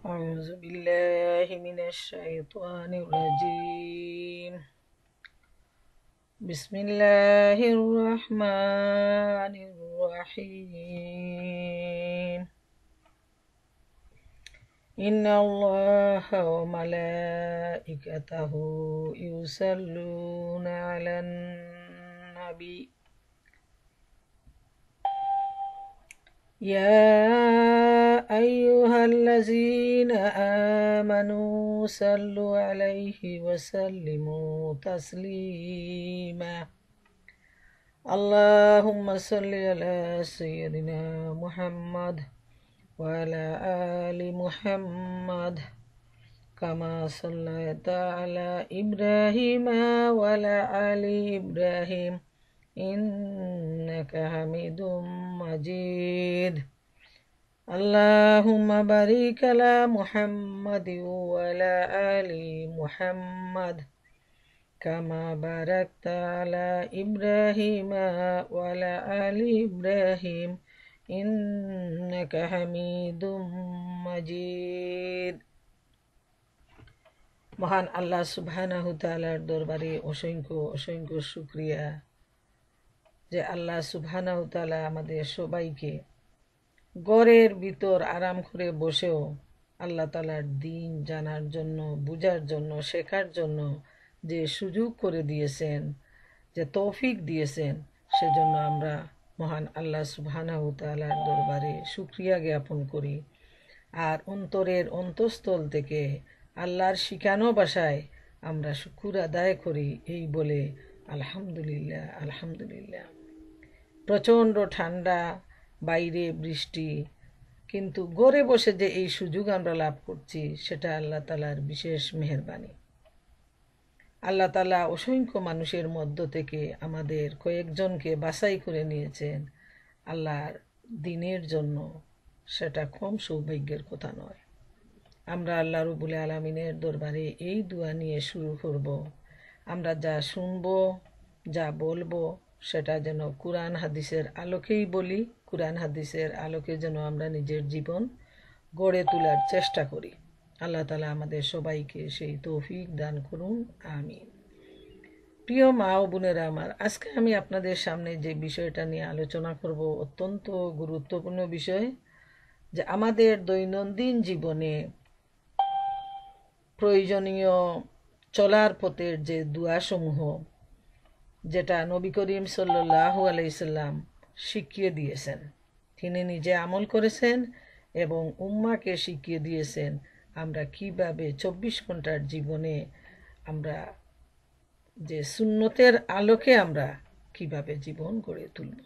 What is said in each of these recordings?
أعوذ بالله من الشيطان الرجيم. بسم الله الرحمن الرحيم. إن الله وملائكته يصلون على النبي يا أيها الذين آمنوا صلوا عليه وسلموا تسليما. اللهم صل على سيدنا محمد وعلى آل محمد كما صليت على إبراهيم وعلى آل إبراهيم إنك حميد مجيد. اللهم بارك على محمد وعلى آل محمد كما باركت على إبراهيم وعلى آل إبراهيم إنك حميد مجيد. মহান আল্লাহ সুবহানাহু তাআলার দরবারে অসংখ্য অসংখ্য শুকরিয়া যে আল্লাহ সুবহানাহু তাআলা আমাদের সবাইকে ঘরের ভিতর আরাম করে বসেও আল্লাহ তাআলার দ্বীন জানার জন্য, বুঝার জন্য, শেখার জন্য যে সুযোগ করে দিয়েছেন, যে তৌফিক দিয়েছেন, সেজন্য আমরা মহান আল্লাহ সুবহানাহু তাআলার দরবারে শুকরিয়া জ্ঞাপন করি। আর অন্তরের অন্তঃস্থল থেকে আল্লাহর শিখানো ভাষায় আমরা শুকর আদায় করি এই বলে আলহামদুলিল্লাহ আলহামদুলিল্লাহ। প্রচণ্ড ঠান্ডা, বাইরে বৃষ্টি, কিন্তু ঘরে বসে যে এই সুযোগ আমরা লাভ করছি সেটা আল্লাহ তাআলার বিশেষ মেহেরবানি। আল্লাহ তাআলা অসংখ্য মানুষের মধ্য থেকে আমাদের কয়েকজনকে বাছাই করে নিয়েছেন আল্লাহর দ্বীনের জন্য, সেটা কম সৌভাগ্যের কথা নয়। আমরা আল্লাহ রাব্বুল আলামিনের দরবারে এই দোয়া নিয়ে শুরু করব, আমরা যা শুনব, যা বলবো সেটা যেন কুরআন হাদিসের আলোকেই বলি, কুরআন হাদিসের আলোকে যেন আমরা নিজের জীবন গড়ে তোলার চেষ্টা করি। আল্লাহ তাআলা আমাদের সবাইকে সেই তৌফিক দান করুন, আমিন। প্রিয় মা ও বোনেরা আমার, আজকে আমি আপনাদের সামনে যে বিষয়টা নিয়ে আলোচনা করব অত্যন্ত গুরুত্বপূর্ণ বিষয়, যে আমাদের দৈনন্দিন জীবনে প্রয়োজনীয় চলার পথের যে দোয়াসমূহ, যেটা নবী করিম সাল্লাল্লাহু আলাইহি সাল্লাম শিখিয়ে দিয়েছেন, তিনি নিজে আমল করেছেন এবং উম্মাকে শিখিয়ে দিয়েছেন আমরা কিভাবে 24 ঘন্টার জীবনে আমরা যে সুন্নতের আলোকে আমরা কিভাবে জীবন গড়ে তুলব।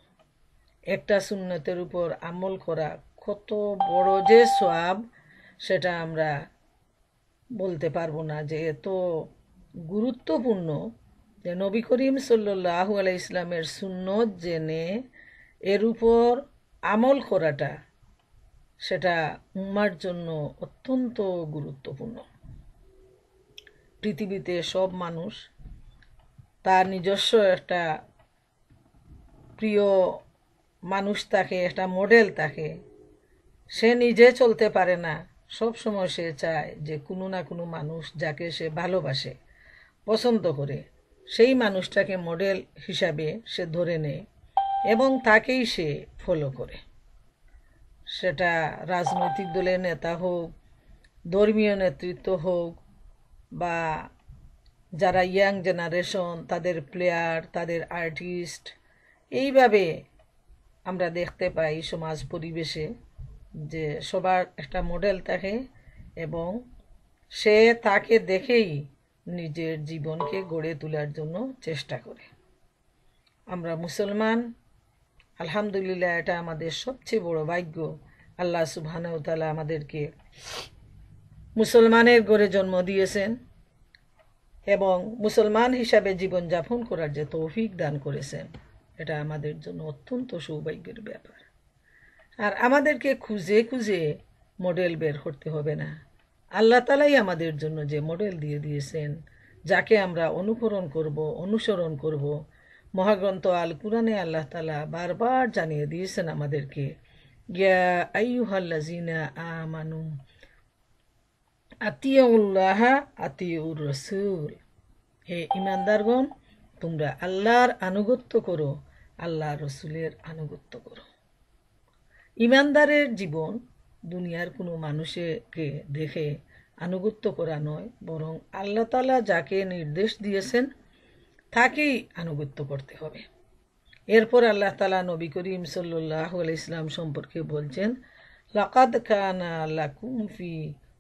একটা সুন্নতের উপর আমল করা কত বড় যে সওয়াব, সেটা আমরা বলতে পারবো না, যে এত গুরুত্বপূর্ণ যে নবী করিম সাল্লাল্লাহু আলাইহি ইসলামের সুন্নত জেনে এর উপর আমল করাটা সেটা উম্মার জন্য অত্যন্ত গুরুত্বপূর্ণ। পৃথিবীতে সব মানুষ তার নিজস্ব একটা প্রিয় মানুষ থাকে, একটা মডেল থাকে। সে নিজে চলতে পারে না, সব সময় সে চায় যে কোনো না কোনো মানুষ যাকে সে ভালোবাসে, পছন্দ করে, সেই মানুষটাকে মডেল হিসাবে সে ধরে নেয় এবং তাকেই সে ফলো করে। সেটা রাজনৈতিক দলের নেতা হোক, ধর্মীয় নেতৃত্ব হোক, বা যারা ইয়াং জেনারেশন, তাদের প্লেয়ার, তাদের আর্টিস্ট, এইভাবে আমরা দেখতে পাই সমাজ পরিবেশে যে সবার একটা মডেল থাকে এবং সে তাকে দেখেই নিজের জীবনকে গড়ে তোলার জন্য চেষ্টা করে। আমরা মুসলমান, আলহামদুলিল্লাহ, এটা আমাদের সবচেয়ে বড় ভাগ্য। আল্লাহ সুবহানাহু ওয়া তাআলা আমাদেরকে মুসলমানের ঘরে জন্ম দিয়েছেন এবং মুসলমান হিসাবে জীবনযাপন করার যে তৌফিক দান করেছেন, এটা আমাদের জন্য অত্যন্ত সৌভাগ্যের ব্যাপার। আর আমাদেরকে খুঁজে খুঁজে মডেল বের করতে হবে না, আল্লাহ তাআলাই আমাদের জন্য যে মডেল দিয়ে দিয়েছেন, যাকে আমরা অনুকরণ করব, অনুসরণ করব। মহাগ্রন্থ আল কুরআনে আল্লাহ তাআলা বারবার জানিয়ে দিয়েছেন আমাদেরকে, ইয়া আইয়ুহাল্লাযিনা আমানু আতিউল্লাহ আতিউর রসুল, হে ইমানদারগণ, তোমরা আল্লাহর আনুগত্য করো, আল্লাহ রসুলের আনুগত্য করো। ইমানদারের জীবন দুনিয়ার কোনো মানুষকে দেখে আনুগত্য করা নয়, বরং আল্লাহ তাআলা যাকে নির্দেশ দিয়েছেন তাকেই আনুগত্য করতে হবে। এরপর আল্লাহ তাআলা নবী করিম সাল্লাল্লাহু আলাইহি সাল্লাম সম্পর্কে বলছেন, লাকাদ কানা লাকুম ফি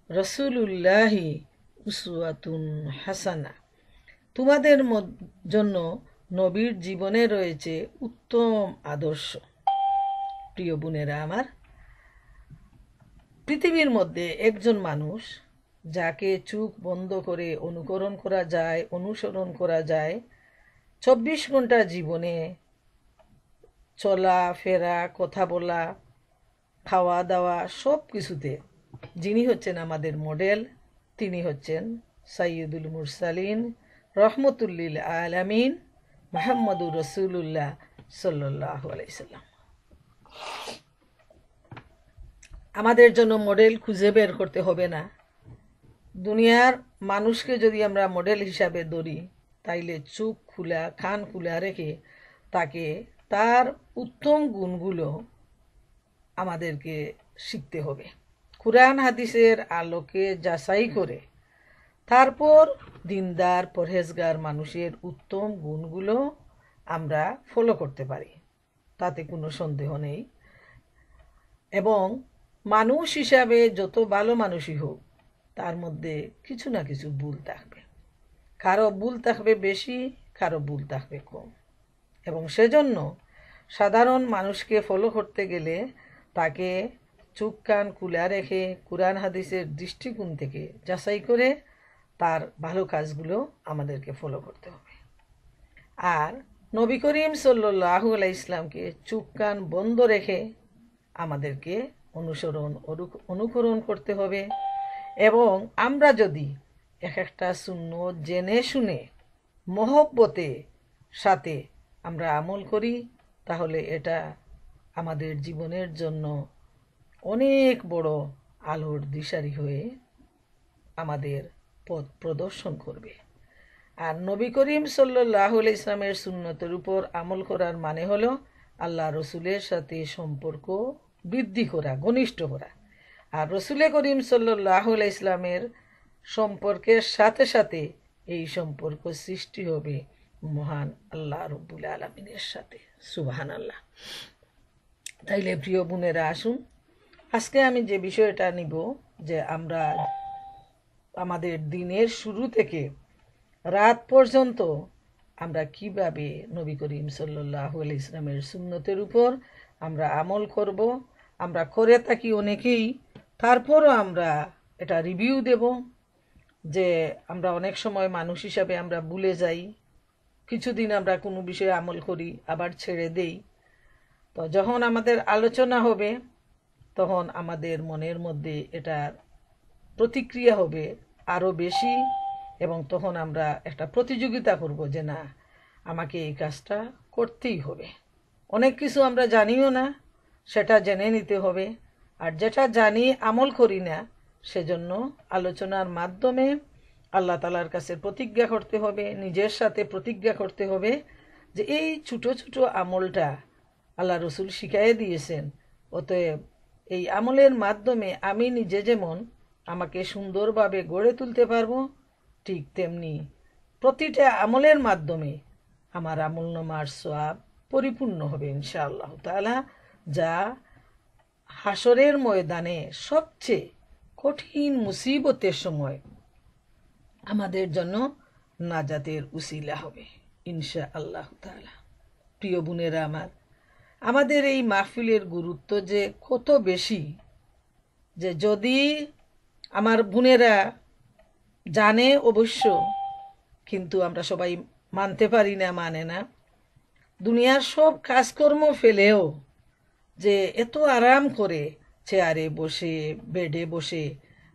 রাসূলিল্লাহি উসওয়াতুন হাসানা, তোমাদের জন্য নবীর জীবনে রয়েছে উত্তম আদর্শ। প্রিয় বোনেরা আমার, পৃথিবীর মধ্যে একজন মানুষ যাকে চোখ বন্ধ করে অনুকরণ করা যায়, অনুসরণ করা যায়, 24 ঘন্টা জীবনে চলা ফেরা, কথা বলা, খাওয়া দাওয়া সব কিছুতে যিনি হচ্ছেন আমাদের মডেল, তিনি হচ্ছেন সাইয়্যিদুল মুরসালিন রহমতুল্লিল আলামিন মুহাম্মদুর রাসূলুল্লাহ সাল্লাল্লাহু আলাইহি সাল্লাম। আমাদের জন্য মডেল খুঁজে বের করতে হবে না। দুনিয়ার মানুষকে যদি আমরা মডেল হিসাবে ধরি, তাইলে চোখ খোলা কান খোলা রেখে তাকে তার উত্তম গুণগুলো আমাদেরকে শিখতে হবে। কুরআন হাদিসের আলোকে যাচাই করে তারপর দিনদার পরহেজগার মানুষের উত্তম গুণগুলো আমরা ফলো করতে পারি, তাতে কোনো সন্দেহ নেই। এবং মানুষ হিসাবে যত ভালো মানুষই হোক, তার মধ্যে কিছু না কিছু ভুল থাকবে। কারো ভুল থাকবে বেশি, কারো ভুল থাকবে কম। এবং সেজন্য সাধারণ মানুষকে ফলো করতে গেলে তাকে চোখ কান খোলা রেখে কুরআন হাদিসের দৃষ্টিকোণ থেকে যাচাই করে তার ভালো কাজগুলো আমাদেরকে ফলো করতে হবে। আর নবী করিম সাল্লাল্লাহু আলাইহি ইসলামকে চোখ কান বন্ধ রেখে আমাদেরকে অনুকরণ করতে হবে। এবং আমরা যদি এক একটা সুন্নত জেনে শুনে মহব্বতে সাথে আমরা আমল করি, তাহলে এটা আমাদের জীবনের জন্য অনেক বড় আলোর দিশারি হয়ে আমাদের পথ প্রদর্শন করবে। আর নবী করিম সাল্লাল্লাহু আলাইহি ইসলামের সুন্নতের উপর আমল করার মানে হলো আল্লাহ রসুলের সাথে সম্পর্ক বৃদ্ধি করা, ঘনিষ্ঠ করা। আর রসুল করিম সাল্লাল্লাহু আলাইহি ইসলামের সম্পর্কের সাথে সাথে এই সম্পর্ক সৃষ্টি হবে মহান আল্লাহ রব্বুল আলামিনের সাথে। সুবহানাল্লাহ। তাইলে প্রিয় বোনেরা, আসুন আজকে আমি যে বিষয়টা নিব, যে আমরা আমাদের দিনের শুরু থেকে রাত পর্যন্ত আমরা কিভাবে নবী করিম সাল্লাল্লাহু আলাইহি ইসলামের সুন্নতের উপর আমরা আমল করব। আমরা করে থাকি অনেকেই, তারপরও আমরা এটা রিভিউ দেব যে আমরা অনেক সময় মানুষ হিসাবে আমরা ভুলে যাই, কিছুদিন আমরা কোনো বিষয়ে আমল করি আবার ছেড়ে দেই। তো যখন আমাদের আলোচনা হবে তখন আমাদের মনের মধ্যে এটার প্রতিক্রিয়া হবে আরও বেশি, এবং তখন আমরা একটা প্রতিযোগিতা করব যে না, আমাকে এই কাজটা করতেই হবে। অনেক কিছু আমরা জানিও না, সেটা জেনে নিতে হবে। আর যেটা জানি আমল করি না, সেজন্য আলোচনার মাধ্যমে আল্লাহ তাআলার কাছে প্রতিজ্ঞা করতে হবে, নিজের সাথে প্রতিজ্ঞা করতে হবে যে এই ছোট ছোট আমলটা আল্লাহ রসুল শিখাইয়ে দিয়েছেন। অতএব এই আমলের মাধ্যমে আমি নিজে যেমন আমাকে সুন্দরভাবে গড়ে তুলতে পারবো, ঠিক তেমনি প্রতিটা আমলের মাধ্যমে আমার আমলনামার সওয়াব পরিপূর্ণ হবে ইনশাআল্লাহ তাআলা, যা হাসরের ময়দানে সবচেয়ে কঠিন মুসিবতের সময় আমাদের জন্য নাজাতের উসিলা হবে ইনশাআল্লাহ তাআলা। প্রিয় বোনেরা আমার, আমাদের এই মাহফিলের গুরুত্ব যে কত বেশি, যে যদি আমার বোনেরা জানে অবশ্য, কিন্তু আমরা সবাই মানতে পারি না, মানে না। দুনিয়ার সব কাজকর্ম ফেলেও যে এত আরাম করে চেয়ারে বসে বেডে বসে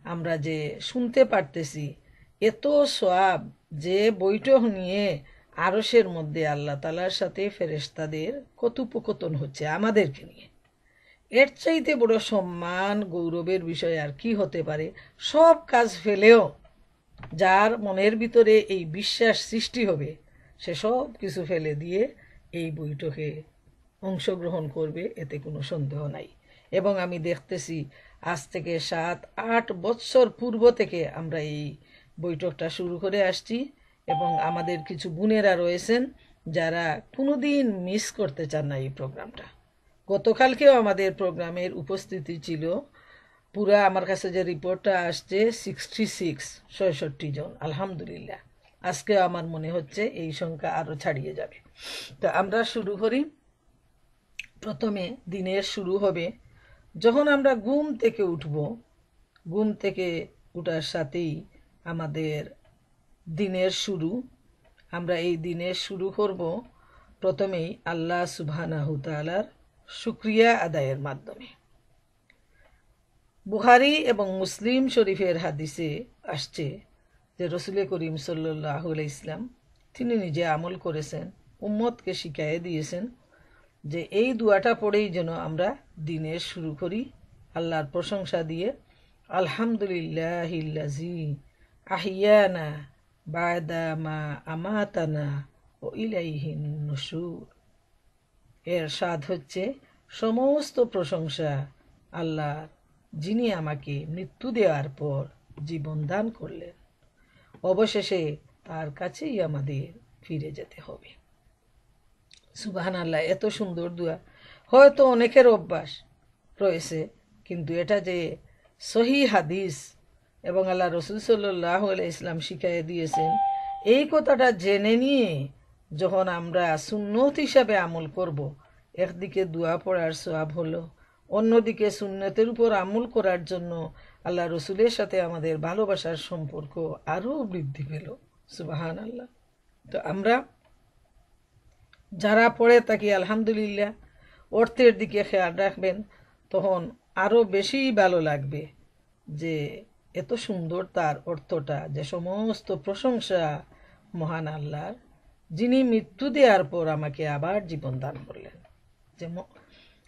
আমরা যে শুনতে পারতেছি, এত সওয়াব যে বৈঠক নিয়ে আরশের মধ্যে আল্লাহ তাআলার সাথে ফেরেশতাদের কথোপকথন হচ্ছে আমাদেরকে নিয়ে, এর চাইতে বড় সম্মান গৌরবের বিষয় আর কি হতে পারে? সব কাজ ফেলেও যার মনের ভিতরে এই বিশ্বাস সৃষ্টি হবে, সে সব কিছু ফেলে দিয়ে এই বৈঠকে অংশগ্রহণ করবে, এতে কোনো সন্দেহ নাই। এবং আমি দেখতেছি আজ থেকে 7-8 বছর পূর্ব থেকে আমরা এই বৈঠকটা শুরু করে আসছি, এবং আমাদের কিছু বোনেরা রয়েছেন যারা কোনোদিন মিস করতে চান না এই প্রোগ্রামটা। গতকালকেও আমাদের প্রোগ্রামের উপস্থিতি ছিল পুরা, আমার কাছে যে রিপোর্টটা আসছে 66 জন, আলহামদুলিল্লাহ। আজকেও আমার মনে হচ্ছে এই সংখ্যা আরও ছাড়িয়ে যাবে। তো আমরা শুরু করি। প্রথমে দিনের শুরু হবে যখন আমরা ঘুম থেকে উঠব। ঘুম থেকে উঠার সাথেই আমাদের দিনের শুরু। আমরা এই দিনের শুরু করব প্রথমেই আল্লাহ সুবহানাহু তাআলার শুকরিয়া আদায়ের মাধ্যমে। বুখারী এবং মুসলিম শরীফের হাদিসে আসছে যে রসুল করিম সাল্লাল্লাহু আলাইহি ইসলাম তিনি নিজে আমল করেছেন, উম্মতকে শিখিয়ে দিয়েছেন যে এই দুয়াটা পড়েই যেন আমরা দিনের শুরু করি আল্লাহর প্রশংসা দিয়ে। আলহামদুলিল্লাহিল্লাযী আহিয়ানা বা'দা মা আমাতানা ও ইলাইহিন নুশুর। এর স্বাদ হচ্ছে সমস্ত প্রশংসা আল্লাহর, যিনি আমাকে মৃত্যু দেওয়ার পর জীবন দান করলেন, অবশেষে তার কাছেই আমাদের ফিরে যেতে হবে। সুবহানাল্লাহ, এত সুন্দর দোয়া। হয়তো অনেকের অভ্যাস রয়েছে, কিন্তু এটা যে সহি হাদিস এবং আল্লাহ রসুল সাল্লাল্লাহু আলাইহি ইসলাম শিখিয়ে দিয়েছেন, এই কথাটা জেনে নিয়ে যখন আমরা সুন্নত হিসাবে আমল করব, একদিকে দোয়া পড়ার সওয়াব হলো, অন্যদিকে সুন্নতের উপর আমল করার জন্য আল্লাহ রসুলের সাথে আমাদের ভালোবাসার সম্পর্ক আরও বৃদ্ধি পেল। সুবহানাল্লাহ। তো আমরা যারা পড়ে থাকি আলহামদুলিল্লাহ, অর্থের দিকে খেয়াল রাখবেন, তখন আরও বেশি ভালো লাগবে যে এত সুন্দর তার অর্থটা, যে সমস্ত প্রশংসা মহান আল্লাহর, যিনি মৃত্যু দেওয়ার পর আমাকে আবার জীবন দান করলেন। যে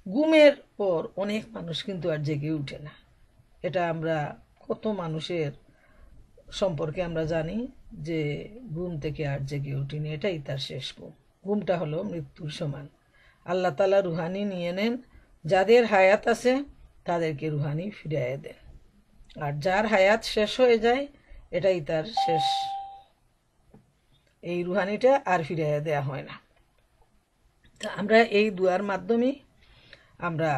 ঘুমের পর অনেক মানুষ কিন্তু আর জেগে উঠে না। এটা আমরা কত মানুষের সম্পর্কে আমরা জানি যে ঘুম থেকে আর জেগে উঠিনি, এটাই তার শেষ ঘুম। ঘুমটা হলো মৃত্যুর সমান। আল্লাহ তাআলা রুহানি নিয়ে নেন, যাদের হায়াত আছে তাদেরকে রুহানি ফিরিয়ে দেন, আর যার হায়াত শেষ হয়ে যায় এটাই তার শেষ, এই রুহানিটা আর ফিরিয়ে দেয়া হয় না। তা আমরা এই দুয়ার মাধ্যমে আমরা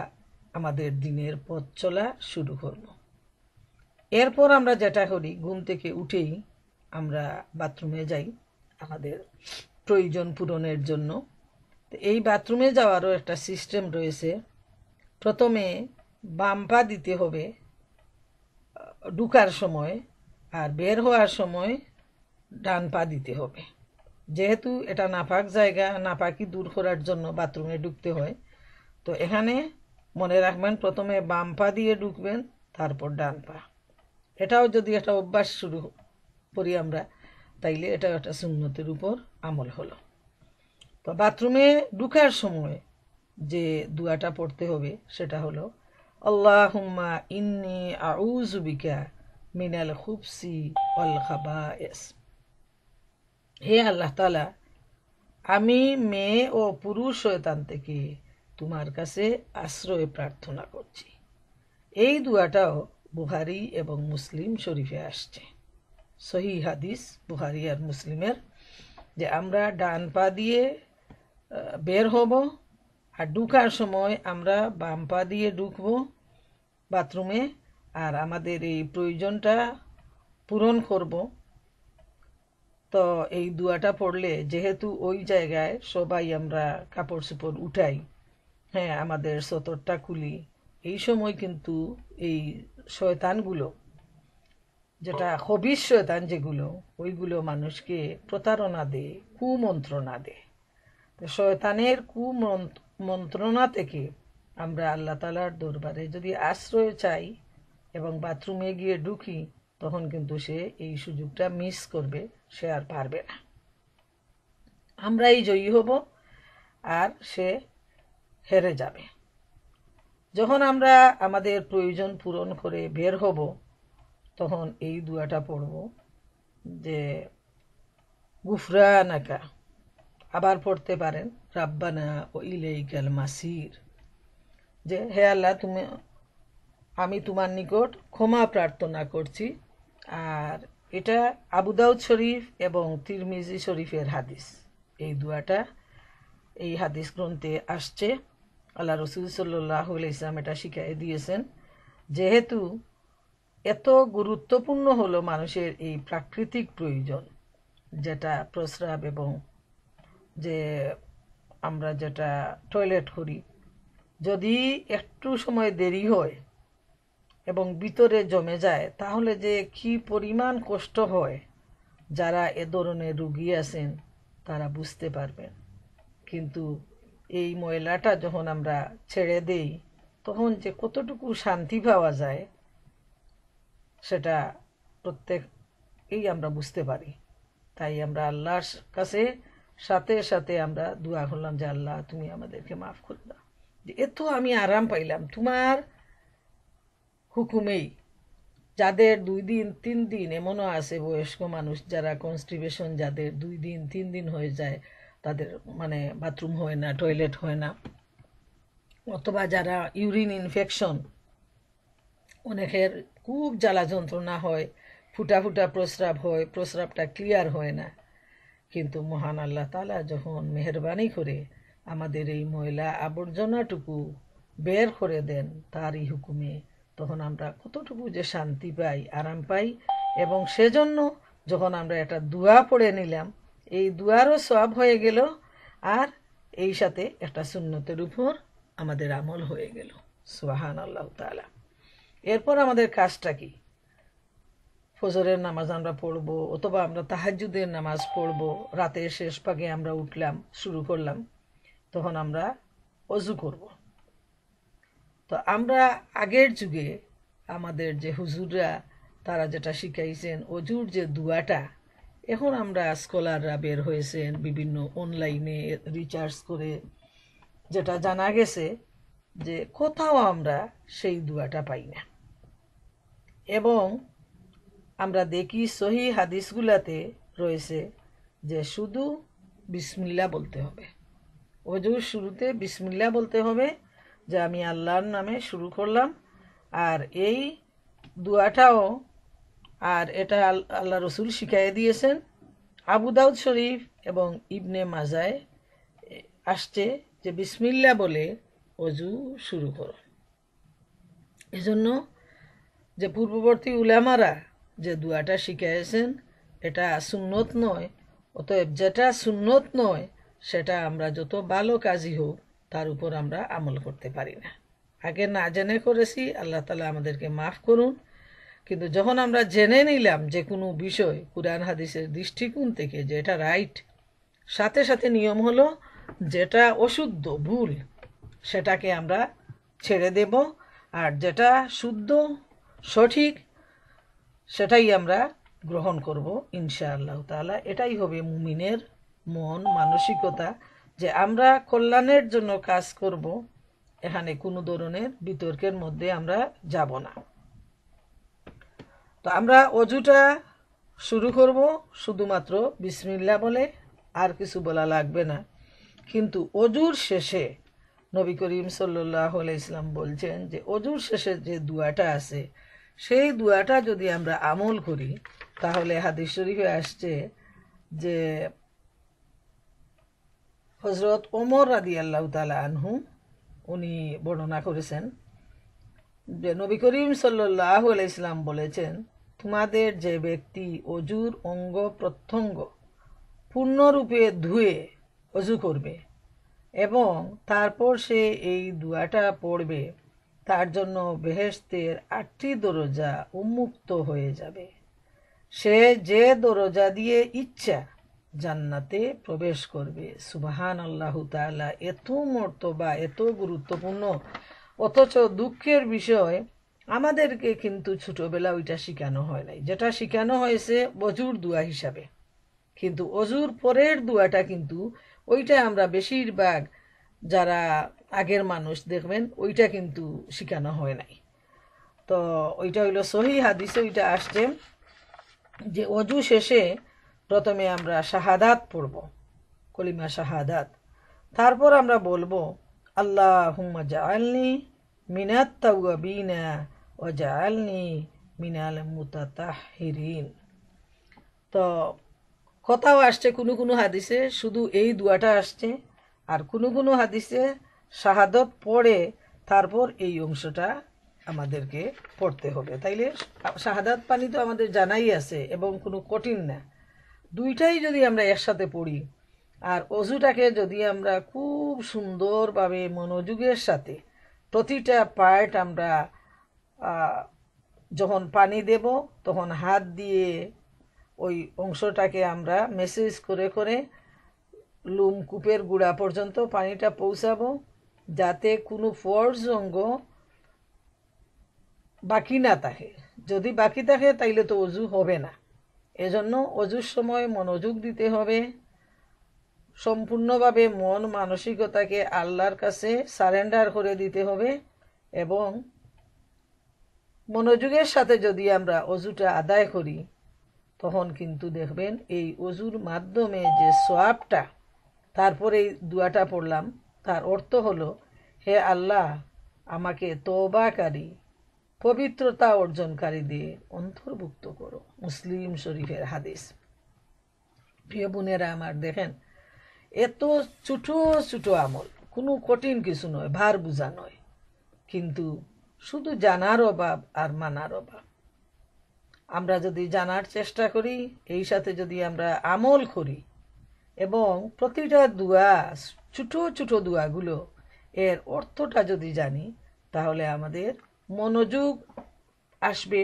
আমাদের দিনের পথ চলা শুরু করব। এরপর আমরা যেটা করি, ঘুম থেকে উঠেই আমরা বাথরুমে যাই আমাদের প্রয়োজন পূরণের জন্য। তো এই বাথরুমে যাওয়ারও একটা সিস্টেম রয়েছে। প্রথমে বাম পা দিতে হবে ঢুকার সময়, আর বের হওয়ার সময় ডান পা দিতে হবে। যেহেতু এটা নাপাক জায়গা, নাপাকি দূর করার জন্য বাথরুমে ঢুকতে হয়, তো এখানে মনে রাখবেন প্রথমে বাম পা দিয়ে ঢুকবেন, তারপর ডান পা। এটাও যদি একটা অভ্যাস শুরু করি আমরা, তাইলে এটাও একটা সুন্নতের উপর আমল হলো। তো বাথরুমে ঢুকার সময় যে দুয়াটা পড়তে হবে সেটা হলো আল্লাহুম্মা ইন্নী আউযু বিকা মিনাল খুবসি ওয়াল খাবায়েস। হে আল্লাহ তাআলা, আমি মেয়ে ও পুরুষ শয়তান থেকে তোমার কাছে আশ্রয় প্রার্থনা করছি। এই দুয়াটাও বুখারী এবং মুসলিম শরীফে আসছে, সহি হাদিস বুখারী আর মুসলিমের, যে আমরা ডান পা দিয়ে বের হব, আর ঢুকার সময় আমরা বাম পা দিয়ে ঢুকব বাথরুমে, আর আমাদের এই প্রয়োজনটা পূরণ করব। তো এই দুয়াটা পড়লে, যেহেতু ওই জায়গায় সবাই আমরা কাপড় চোপড় উঠাই, হ্যাঁ, আমাদের সতরটা খুলি, এই সময় কিন্তু এই শয়তানগুলো, যেটা খবিশ শয়তান যেগুলো, ওইগুলো মানুষকে প্রতারণা দেয়, কুমন্ত্রণা দেয়। তো শয়তানের কুমন্ত্রণা থেকে আমরা আল্লাহ তাআলার দরবারে যদি আশ্রয় চাই এবং বাথরুমে গিয়ে ঢুকি, তখন কিন্তু সে এই সুযোগটা মিস করবে, সে আর পারবে না। আমরাই জয়ী হব আর সে হেরে যাবে। যখন আমরা আমাদের প্রয়োজন পূরণ করে বের হব তখন এই দুয়াটা পড়ব যে গুফরানাকা, আবার পড়তে পারেন রাব্বানা ও ইলাইকাল মাসির, যে হে আল্লাহ আমি তোমার নিকট ক্ষমা প্রার্থনা করছি। আর এটা আবু দাউদ শরীফ এবং তিরমিজি শরীফের হাদিস। এই দুয়াটা এই হাদিস গ্রন্থে আসছে। আল্লাহ রসুল সাল্লাল্লাহু আলাইহি ওয়াসাল্লাম এটা শিখিয়ে দিয়েছেন। যেহেতু এত গুরুত্বপূর্ণ হলো মানুষের এই প্রাকৃতিক প্রয়োজন, যেটা প্রস্রাব এবং যে আমরা যেটা টয়লেট করি, যদি একটু সময় দেরি হয় এবং ভিতরে জমে যায় তাহলে যে কি পরিমাণ কষ্ট হয়, যারা এ ধরনের রুগী আছেন তারা বুঝতে পারবেন। কিন্তু এই ময়লাটা যখন আমরা ছেড়ে দেই তখন যে কতটুকু শান্তি পাওয়া যায় সেটা প্রত্যেকেই আমরা বুঝতে পারি। তাই আমরা আল্লাহর কাছে সাথে সাথে আমরা দোয়া করলাম যে আল্লাহ তুমি আমাদেরকে মাফ করে দাও, যে এত আমি আরাম পাইলাম তোমার হুকুমেই। যাদের 2 দিন 3 দিন, এমনও আছে বয়স্ক মানুষ যারা কনস্টিপেশন, যাদের 2 দিন 3 দিন হয়ে যায়, তাদের মানে বাথরুম হয় না, টয়লেট হয় না, অথবা যারা ইউরিন ইনফেকশন, অনেকের খুব জ্বালা যন্ত্রণা হয়, ফুটা ফুটা প্রস্রাব হয়, প্রস্রাবটা ক্লিয়ার হয় না। কিন্তু মহান আল্লাহ তাআলা যখন মেহেরবানি করে আমাদের এই ময়লা আবর্জনাটুকু বের করে দেন তারই হুকুমে, তখন আমরা কতটুকু যে শান্তি পাই, আরাম পাই। এবং সেজন্য যখন আমরা একটা দোয়া পড়ে নিলাম, এই দোয়ারও সওয়াব হয়ে গেল, আর এই সাথে একটা সুন্নতের উপর আমাদের আমল হয়ে গেল। সুবহানাল্লাহু তাআলা। এরপর আমাদের কাজটা কি? ফজরের নামাজ আমরা পড়বো, অথবা আমরা তাহাজ্জুদের নামাজ পড়বো, রাতের শেষ ভাগে আমরা উঠলাম, শুরু করলাম, তখন আমরা অজু করব। তো আমরা আগের যুগে আমাদের যে হুজুররা তারা যেটা শিখাইছেন অজুর যে দুয়াটা, এখন আমরা স্কলাররা বের হয়েছেন বিভিন্ন অনলাইনে রিসার্চ করে, যেটা জানা গেছে যে কোথাও আমরা সেই দুয়াটা পাই না। এবং আমরা দেখি সহি হাদিসগুলাতে রয়েছে যে শুধু বিসমিল্লাহ বলতে হবে, অজুর শুরুতে বিসমিল্লাহ বলতে হবে, যে আমি আল্লাহর নামে শুরু করলাম। আর এই দুয়াটাও, আর এটা আল্লাহ রসুল শিখাইয়ে দিয়েছেন। আবু দাউদ শরীফ এবং ইবনে মাজায় আসছে যে বিসমিল্লাহ বলে অজু শুরু করো। এজন্য যে পূর্ববর্তী উলামারা যে দুয়াটা শিখিয়েছেন এটা সুন্নত নয়, অতএব যেটা সুন্নত নয় সেটা আমরা যত ভালো কাজই হোক তার উপর আমরা আমল করতে পারি না। আগে না জেনে করেছি, আল্লাহ তাআলা আমাদেরকে মাফ করুন। কিন্তু যখন আমরা জেনে নিলাম যে কোনো বিষয় কুরআন হাদিসের দৃষ্টিকোণ থেকে যে এটা রাইট, সাথে সাথে নিয়ম হলো যেটা অশুদ্ধ ভুল সেটাকে আমরা ছেড়ে দেব, আর যেটা শুদ্ধ সঠিক সেটাই আমরা গ্রহণ করব ইনশাআল্লাহ তাআলা। এটাই হবে মুমিনের মন মানসিকতা, যে আমরা কল্যাণের জন্য কাজ করব, এখানে কোনো ধরনের বিতর্কের মধ্যে আমরা যাব না। তো আমরা অজুটা শুরু করব শুধুমাত্র বিসমিল্লাহ বলে, আর কিছু বলা লাগবে না। কিন্তু অজুর শেষে নবী করিম সাল্লাল্লাহু আলাইহি ওয়াসাল্লাম বলছেন যে অজুর শেষে যে দুয়াটা আছে সেই দুয়াটা যদি আমরা আমল করি তাহলে হাদিস শরীফে আসছে যে হযরত ওমর রাদিয়াল্লাহু তাআলা আনহু উনি বর্ণনা করেছেন যে নবী করিম সাল্লাল্লাহু আলাইহি ওয়াসাল্লাম বলেছেন, তোমাদের যে ব্যক্তি অজুর অঙ্গ প্রত্যঙ্গ পূর্ণরূপে ধুয়ে অজু করবে এবং তারপর সে এই দুয়াটা পড়বে, তার জন্য বেহেশতের 8টি দরজা উন্মুক্ত হয়ে যাবে। সে যে দরজা দিয়ে ইচ্ছা জান্নাতে প্রবেশ করবে। সুবহানাল্লাহু তাআলা। এত মর্তবা, এত গুরুত্বপূর্ণ, অথচ দুঃখের বিষয় আমাদেরকে কিন্তু ছোটবেলা ওইটা শেখানো হয় নাই। যেটা শেখানো হয়েছে অজুর দোয়া হিসাবে, কিন্তু অজুর পরের দোয়াটা কিন্তু ওইটা আমরা বেশিরভাগ যারা আগের মানুষ দেখবেন ওইটা কিন্তু শেখানো হয় নাই। তো ওইটা হইলো সহি হাদিসে ওইটা আসছে যে অজু শেষে প্রথমে আমরা শাহাদাত পড়ব, কলিমা শাহাদাত। তারপর আমরা বলবো আল্লাহুম্মা জাআলনি মিনাত তাওয়াবিনা ওয়া জাআলনি মিনাল মুতাতাহহিরিন। তো কথাও আসছে কোনো কোনো হাদিসে শুধু এই দুয়াটা আসছে, আর কোনো কোনো হাদিসে শাহাদত পড়ে তারপর এই অংশটা আমাদেরকে পড়তে হবে। তাইলে শাহাদাত পানি তো আমাদের জানাই আছে এবং কোনো কঠিন না, দুইটাই যদি আমরা একসাথে পড়ি আর অজুটাকে যদি আমরা খুব সুন্দরভাবে মনোযোগের সাথে প্রতিটা পার্ট আমরা যখন পানি দেব তখন হাত দিয়ে ওই অংশটাকে আমরা মেসেজ করে করে লোমকূপের গুড়া পর্যন্ত পানিটা পৌঁছাবো, যাতে কোনো ফর্জ অঙ্গ বাকি না থাকে। যদি বাকি থাকে তাইলে তো অজু হবে না। এজন্য অজুর সময় মনোযোগ দিতে হবে, সম্পূর্ণভাবে মন মানসিকতাকে আল্লাহর কাছে সারেন্ডার করে দিতে হবে এবং মনোযোগের সাথে যদি আমরা অজুটা আদায় করি তখন কিন্তু দেখবেন এই অজুর মাধ্যমে যে সোয়াবটা, তারপরে এই দুয়াটা পড়লাম, তার অর্থ হলো হে আল্লাহ আমাকে তওবাকারী পবিত্রতা অর্জনকারী দিয়ে অন্তর্ভুক্ত করো। মুসলিম শরীফের হাদিস। প্রিয় বোনেরা আমার, দেখেন এত ছোট ছোট আমল, কোনো কঠিন কিছু নয়, ভার বোঝা নয়, কিন্তু শুধু জানার অভাব আর মানার অভাব। আমরা যদি জানার চেষ্টা করি, এই সাথে যদি আমরা আমল করি এবং প্রতিটা দোয়া, ছোট ছোট দোয়াগুলো এর অর্থটা যদি জানি, তাহলে আমাদের মনোযোগ আসবে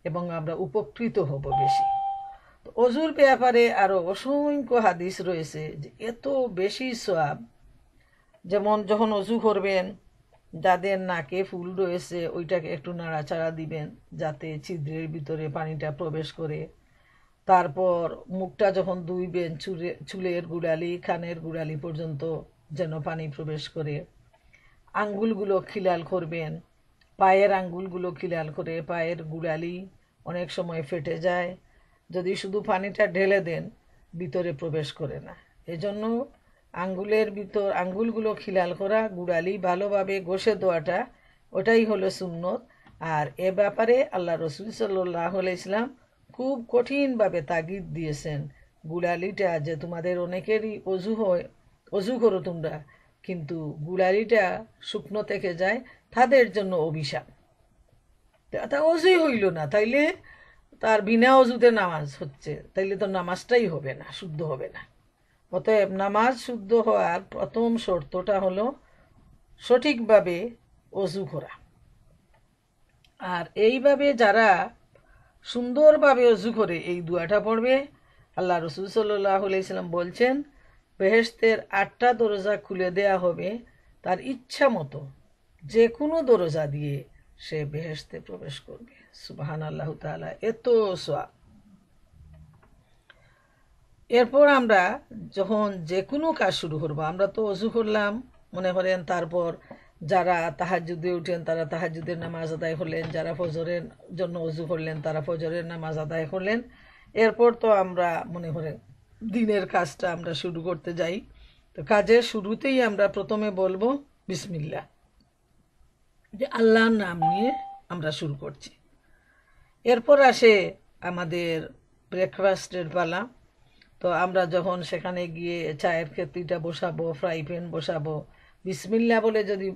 এবং আমরা উপকৃত হব বেশি। তো অজুর ব্যাপারে আরো অসংখ্য হাদিস রয়েছে যে এত বেশি সওয়াব। যেমন যখন অজু করবেন, যাদের নাকে ফুল রয়েছে ওইটাকে একটু নাড়াচাড়া দিবেন যাতে ছিদ্রের ভিতরে পানিটা প্রবেশ করে। তারপর মুখটা যখন ধুইবেন, চুলের গুড়ালি কানের গুড়ালি পর্যন্ত যেন পানি প্রবেশ করে। আঙ্গুলগুলো খিলাল করবেন, পায়ের আঙ্গুলগুলো খিলাল করে, পায়ের গুড়ালি অনেক সময় ফেটে যায়, যদি শুধু পানিটা ঢেলে দেন ভিতরে প্রবেশ করে না। এজন্য আঙ্গুলের ভিতর আঙ্গুলগুলো খিলাল করা, গুড়ালি ভালোভাবে ঘষে দেওয়াটা, ওটাই হলো সুন্নত। আর এ ব্যাপারে আল্লাহ রসুল সাল্লাল্লাহু আলাইহি সাল্লাম খুব কঠিনভাবে তাগিদ দিয়েছেন। গুড়ালিটা যে তোমাদের অনেকেরই অজু হয়, অজু করো তোমরা, কিন্তু গুড়ালিটা শুকনো থেকে যায়, তাদের জন্য অভিশাপ। তা অজুই হইল না, তাইলে তার বিনা অজুতে নামাজ হচ্ছে, তাইলে তো নামাজটাই হবে না, শুদ্ধ হবে না। অতএব নামাজ শুদ্ধ হওয়ার প্রথম শর্তটা হলো সঠিকভাবে অজু করা। আর এইভাবে যারা সুন্দরভাবে অজু করে এই দুয়াটা পড়বে, আল্লাহ রসুল সাল্লাল্লাহু আলাইহি সাল্লাম বলছেন বেহেশতের 8টা দরজা খুলে দেয়া হবে, তার ইচ্ছা মতো যে কোনো দরজা দিয়ে সে বেহেশতে প্রবেশ করবে। সুবহানাল্লাহু তাআলা, এত সওয়াব। এরপর আমরা যখন যে কোনো কাজ শুরু করবো, আমরা তো অজু করলাম মনে করেন, তারপর যারা তাহাজ্জুদে উঠেন তারা তাহাজ্জুদের নামাজ আদায় করলেন, যারা ফজরের জন্য অজু করলেন তারা ফজরের নামাজ আদায় করলেন। এরপর তো আমরা মনে করেন দিনের কাজটা আমরা শুরু করতে যাই। তো কাজের শুরুতেই আমরা প্রথমে বলবো বিসমিল্লাহ, যে আল্লাহর নাম নিয়ে আমরা শুরু করছি। এরপর আসে আমাদের ব্রেকফাস্টের পালা। তো আমরা যখন সেখানে গিয়ে চায়ের কেতলিটা বসাবো, ফ্রাই প্যান বসাবো, বিসমিল্লাহ বলে যদি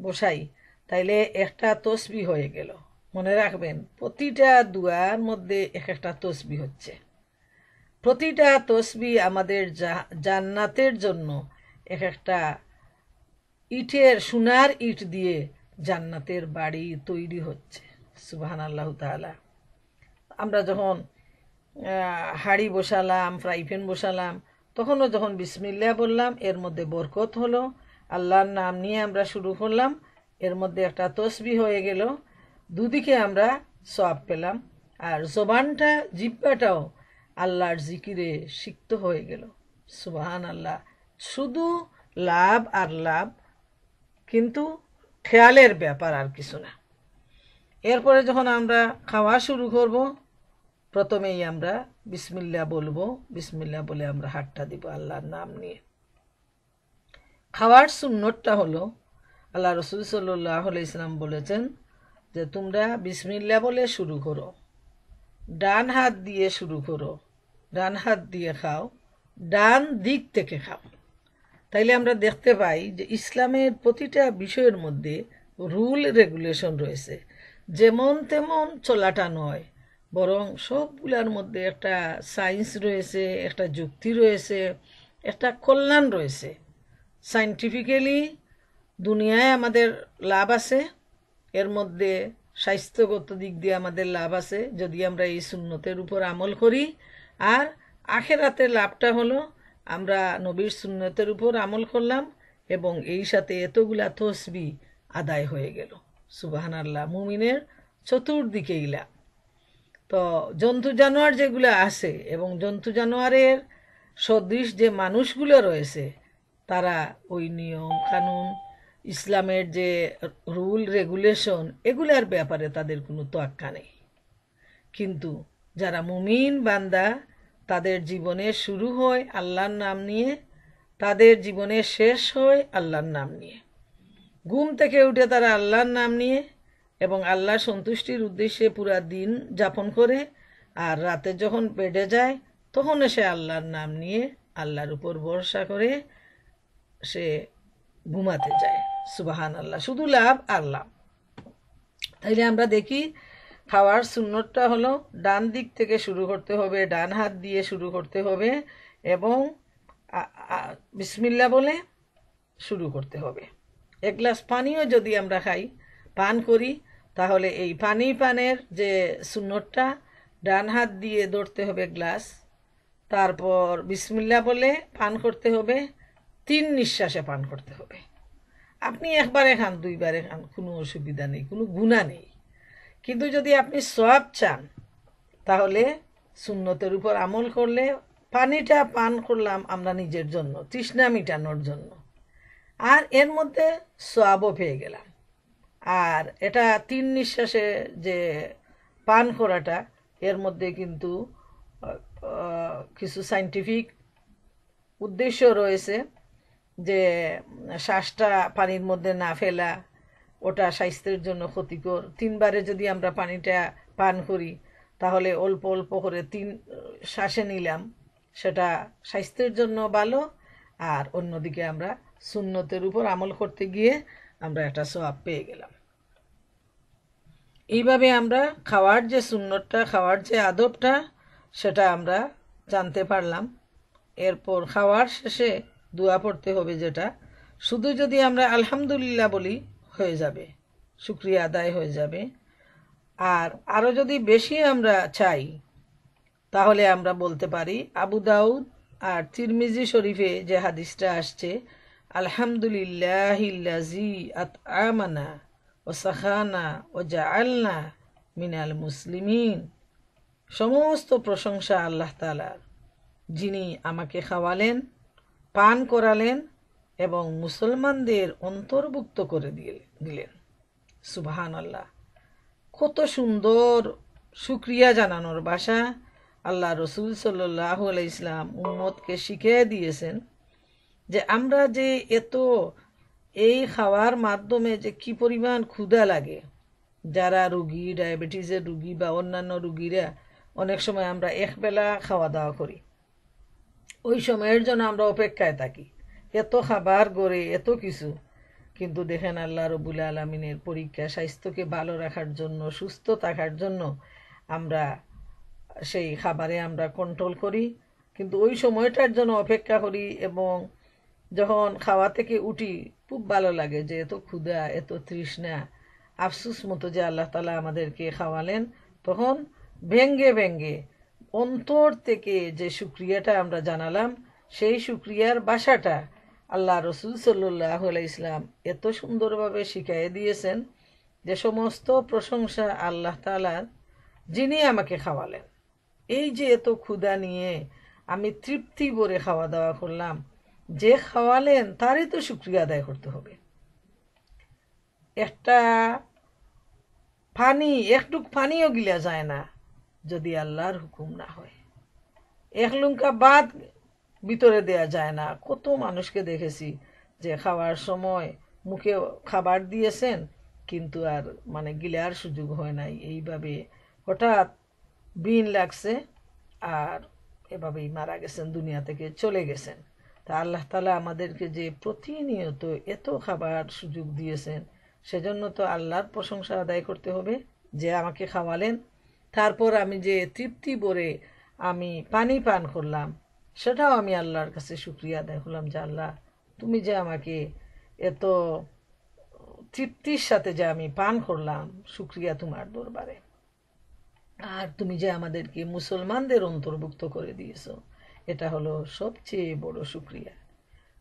বসাই তাইলে একটা তসবিহ হয়ে গেল। মনে রাখবেন প্রতিটা দুয়ার মধ্যে এক একটা তসবিহ হচ্ছে। প্রতিটা তসবিহ আমাদের জান্নাতের জন্য এক একটা ইটের, সোনার ইট দিয়ে জান্নাতের বাড়ি তৈরি হচ্ছে। সুবহানাল্লাহু তাআলা। আমরা যখন হাঁড়ি বসালাম, ফ্রাই প্যান বসালাম, তখনও যখন বিসমিল্লাহ বললাম এর মধ্যে বরকত হলো। আল্লাহর নাম নিয়ে আমরা শুরু করলাম, এর মধ্যে একটা তসবিহ হয়ে গেল, দুদিকে আমরা সওয়াব পেলাম। আর জবানটা, জিহ্বাটাও আল্লাহর জিকিরে সিক্ত হয়ে গেল। সুবহানাল্লাহ। শুধু লাভ আর লাভ, কিন্তু খেয়ালের ব্যাপার আর কিছু না। এরপরে যখন আমরা খাওয়া শুরু করব, প্রথমেই আমরা বিসমিল্লাহ বলবো। বিসমিল্লাহ বলে আমরা হাতটা দিব আল্লাহর নাম নিয়ে। খাওয়ার সুন্নতটা হলো, আল্লাহ রসুল সাল্লাল্লাহু আলাইহি সাল্লাম বলেছেন যে তোমরা বিসমিল্লাহ বলে শুরু করো, ডান হাত দিয়ে শুরু করো, ডান হাত দিয়ে খাও, ডান দিক থেকে খাও। তাইলে আমরা দেখতে পাই যে ইসলামের প্রতিটা বিষয়ের মধ্যে রুল রেগুলেশন রয়েছে। যেমন তেমন চলাটা নয়, বরং সবগুলোর মধ্যে একটা সায়েন্স রয়েছে, একটা যুক্তি রয়েছে, একটা কল্যাণ রয়েছে। সায়েন্টিফিক্যালি দুনিয়ায় আমাদের লাভ আছে, এর মধ্যে স্বাস্থ্যগত দিক দিয়ে আমাদের লাভ আছে যদি আমরা এই সুন্নতের উপর আমল করি। আর আখেরাতের লাভটা হলো আমরা নবীর সুন্নতের উপর আমল করলাম এবং এই সাথে এতগুলা তসবিহ আদায় হয়ে গেল। সুবহানাল্লাহ। মুমিনের চতুর্দিকে ইলা। তো জন্তু জানোয়ার যেগুলো আছে এবং জন্তু জানোয়ারের সদৃশ যে মানুষগুলো রয়েছে, তারা ওই নিয়ম কানুন, ইসলামের যে রুল রেগুলেশন, এগুলার ব্যাপারে তাদের কোনো তোয়াক্কা নেই। কিন্তু যারা মুমিন বান্দা, তাদের জীবনের শুরু হয় আল্লাহর নাম নিয়ে, তাদের জীবনের শেষ হয় আল্লাহর নাম নিয়ে। ঘুম থেকে উঠে তারা আল্লাহর নাম নিয়ে এবং আল্লাহর সন্তুষ্টির উদ্দেশ্যে পুরা দিন যাপন করে, আর রাতে যখন বেডে যায় তখন সে আল্লাহর নাম নিয়ে আল্লাহর উপর ভরসা করে সে ঘুমাতে যায়। সুবহানাল্লাহ। শুধু লাভ আর লাভ। তাইলে আমরা দেখি খাওয়ার সুন্নতটা হলো ডান দিক থেকে শুরু করতে হবে, ডান হাত দিয়ে শুরু করতে হবে এবং বিসমিল্লাহ বলে শুরু করতে হবে। এক গ্লাস পানিও যদি আমরা খাই, পান করি, তাহলে এই পানের যে সুন্নতটা, ডান হাত দিয়ে ধরতে হবে গ্লাস, তারপর বিসমিল্লাহ বলে পান করতে হবে, 3 নিঃশ্বাসে পান করতে হবে। আপনি একবারে খান, দুইবারে খান, কোনো অসুবিধা নেই, কোনো গুনাহ নেই। কিন্তু যদি আপনি সওয়াব চান, তাহলে সুন্নতের উপর আমল করলে পানিটা পান করলাম আমরা নিজের জন্য, তৃষ্ণা মিটানোর জন্য, আর এর মধ্যে সওয়াবও পেয়ে গেলাম। আর এটা 3 নিঃশ্বাসে যে পান করাটা, এর মধ্যে কিন্তু কিছু সায়েন্টিফিক উদ্দেশ্য রয়েছে, যে শ্বাসটা পানির মধ্যে না ফেলা, ওটা স্বাস্থ্যের জন্য ক্ষতিকর। 3 বারে যদি আমরা পানিটা পান করি, তাহলে অল্প অল্প করে 3 শ্বাসে নিলাম, সেটা স্বাস্থ্যের জন্য ভালো। আর অন্যদিকে আমরা সুন্নতের উপর আমল করতে গিয়ে আমরা একটা সওয়াব পেয়ে গেলাম। এইভাবে আমরা খাওয়ার যে সুন্নতটা, খাওয়ার যে আদবটা, সেটা আমরা জানতে পারলাম। এরপর খাওয়ার শেষে দোয়া পড়তে হবে, যেটা শুধু যদি আমরা আলহামদুলিল্লাহ বলি হয়ে যাবে, শুকরিয়া আদায় হয়ে যাবে। আর আরও যদি বেশি আমরা চাই, তাহলে আমরা বলতে পারি আবু দাউদ আর তিরমিজি শরীফে যে হাদিসটা আসছে, আলহামদুলিল্লাহিল্লাযী আত'আমানা ও সাখানা ও জাআলনা মিনাল মুসলিমিন। সমস্ত প্রশংসা আল্লাহ তাআলার, যিনি আমাকে খাওয়ালেন, পান করালেন এবং মুসলমানদের অন্তর্ভুক্ত করে দিলেন। সুবহানাল্লাহ। কত সুন্দর শুকরিয়া জানানোর ভাষা আল্লাহ রসুল সাল্লাল্লাহু আলাইহি সাল্লাম উম্মতকে শিখিয়ে দিয়েছেন, যে আমরা যে এত এই খাওয়ার মাধ্যমে যে কি পরিমাণ ক্ষুধা লাগে। যারা রুগী, ডায়াবেটিসের রুগী বা অন্যান্য রুগীরা, অনেক সময় আমরা একবেলা খাওয়া দাওয়া করি, ওই সময়ের জন্য আমরা অপেক্ষায় থাকি, এত খাবার গড়ে এত কিছু। কিন্তু দেখেন আল্লাহ রব্বুল আলামিনের পরীক্ষা, স্বাস্থ্যকে ভালো রাখার জন্য, সুস্থ থাকার জন্য আমরা সেই খাবারে আমরা কন্ট্রোল করি, কিন্তু ওই সময়টার জন্য অপেক্ষা করি। এবং যখন খাওয়া থেকে উঠি, খুব ভালো লাগে যে এত ক্ষুধা, এত তৃষ্ণা, আফসুস মতো যে আল্লাহ তাআলা আমাদেরকে খাওয়ালেন। তখন ভেঙ্গে ভেঙ্গে অন্তর থেকে যে শুকরিয়াটা আমরা জানালাম, সেই শুকরিয়ার ভাষাটা আল্লাহ রসুল সাল্লাল্লাহু আলাইহি সাল্লাম এত সুন্দরভাবে শিখিয়ে দিয়েছেন, যে সমস্ত প্রশংসা আল্লাহ তাআলার, যিনি আমাকে খাওয়ালেন। এই যে এত ক্ষুধা নিয়ে আমি তৃপ্তি ভরে খাওয়া দাওয়া করলাম, যে খাওয়ালেন তারই তো শুকরিয়া আদায় করতে হবে। একটা পানি, একটুক পানিও গিলা যায় না যদি আল্লাহর হুকুম না হয়। এক লুঙ্কা ভাত ভিতরে দেয়া যায় না। কত মানুষকে দেখেছি যে খাওয়ার সময় মুখে খাবার দিয়েছেন কিন্তু আর গিলার সুযোগ হয় নাই, এইভাবে হঠাৎ বিন লাগছে আর এভাবেই মারা গেছেন, দুনিয়া থেকে চলে গেছেন। তা আল্লাহ তাআলা আমাদেরকে যে প্রতিনিয়ত এত খাবার সুযোগ দিয়েছেন, সেজন্য তো আল্লাহর প্রশংসা আদায় করতে হবে যে আমাকে খাওয়ালেন। তারপর আমি যে তৃপ্তি ভরে আমি পানি পান করলাম, সেটাও আমি আল্লাহর কাছে শুকরিয়া আদায় করলাম যে আল্লাহ, তুমি যে আমাকে এত তৃপ্তির সাথে যে আমি পান করলাম, শুকরিয়া তোমার দরবারে। আর তুমি যে আমাদেরকে মুসলমানদের অন্তর্ভুক্ত করে দিয়েছো, এটা হলো সবচেয়ে বড় শুকরিয়া।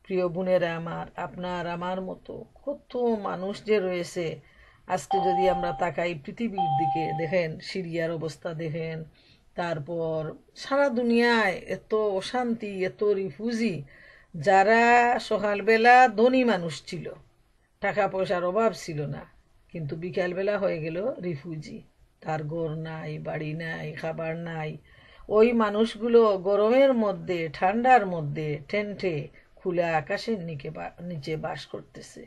প্রিয় বোনেরা আমার, আপনার আমার মতো কত মানুষ যে রয়েছে। আজকে যদি আমরা তাকাই পৃথিবীর দিকে, দেখেন সিরিয়ার অবস্থা দেখেন, তারপর সারা দুনিয়ায় এত অশান্তি, এত রিফিউজি। যারা সকালবেলা ধনী মানুষ ছিল, টাকা পয়সার অভাব ছিল না, কিন্তু বিকালবেলা হয়ে গেল রিফিউজি। তার ঘর নাই, বাড়ি নাই, খাবার নাই। ওই মানুষগুলো গরমের মধ্যে, ঠান্ডার মধ্যে টেন্টে খোলা আকাশের নিচে বাস করতেছে।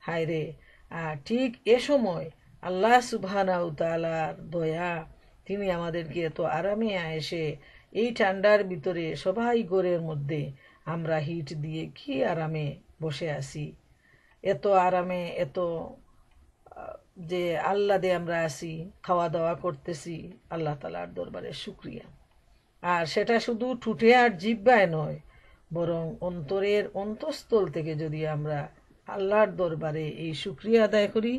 হায় রে! আর ঠিক এ সময় আল্লাহ সুবহানাহু তাআলার দয়া, তিনি আমাদেরকে এত আরামে এসে এই ঠান্ডার ভিতরে সবাই ঘরের মধ্যে, আমরা হিট দিয়ে কি আরামে বসে আছি। এত আরামে, এত যে আহ্লাদে আমরা আছি, খাওয়া দাওয়া করতেছি, আল্লাহ তাআলার দরবারে শুকরিয়া। আর সেটা শুধু ঠুটে আর জিহ্বায় নয়, বরং অন্তরের অন্তঃস্থল থেকে যদি আমরা আল্লাহর দরবারে এই শুকরিয়া আদায় করি,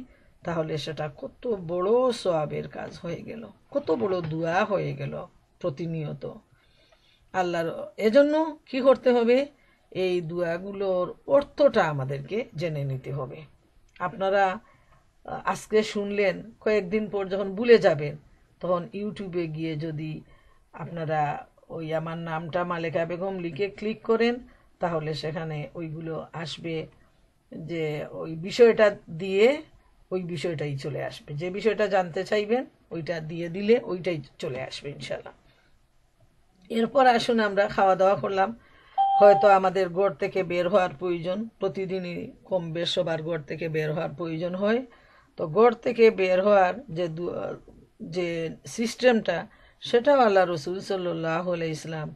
তাহলে সেটা কত বড় সওয়াবের কাজ হয়ে গেল, কত বড় দোয়া হয়ে গেল প্রতিনিয়ত আল্লাহর। এজন্য কি করতে হবে? এই দোয়াগুলোর অর্থটা আমাদেরকে জেনে নিতে হবে। আপনারা আজকে শুনলেন, কয়েকদিন পর যখন ভুলে যাবেন, তখন ইউটিউবে গিয়ে যদি আপনারা ওই আমার নামটা মালেকা বেগম লিখে ক্লিক করেন, তাহলে সেখানে ওইগুলো আসবে, যে ওই বিষয়টা দিয়ে ওই বিষয়টাই চলে আসবে। যে বিষয়টা জানতে চাইবেন ওইটা দিয়ে দিলে ওইটাই চলে আসবে ইনশাল্লাহ। এরপর আসুন, আমরা খাওয়া দাওয়া করলাম, হয়তো আমাদের ঘর থেকে বের হওয়ার প্রয়োজন, প্রতিদিনই কম বেশ সবার ঘর থেকে বের হওয়ার প্রয়োজন হয়। তো ঘর থেকে বের হওয়ার যে সিস্টেমটা, সেটাও আল্লাহ রসুল সাল্লাল্লাহু আলাইহি ওয়াসাল্লাম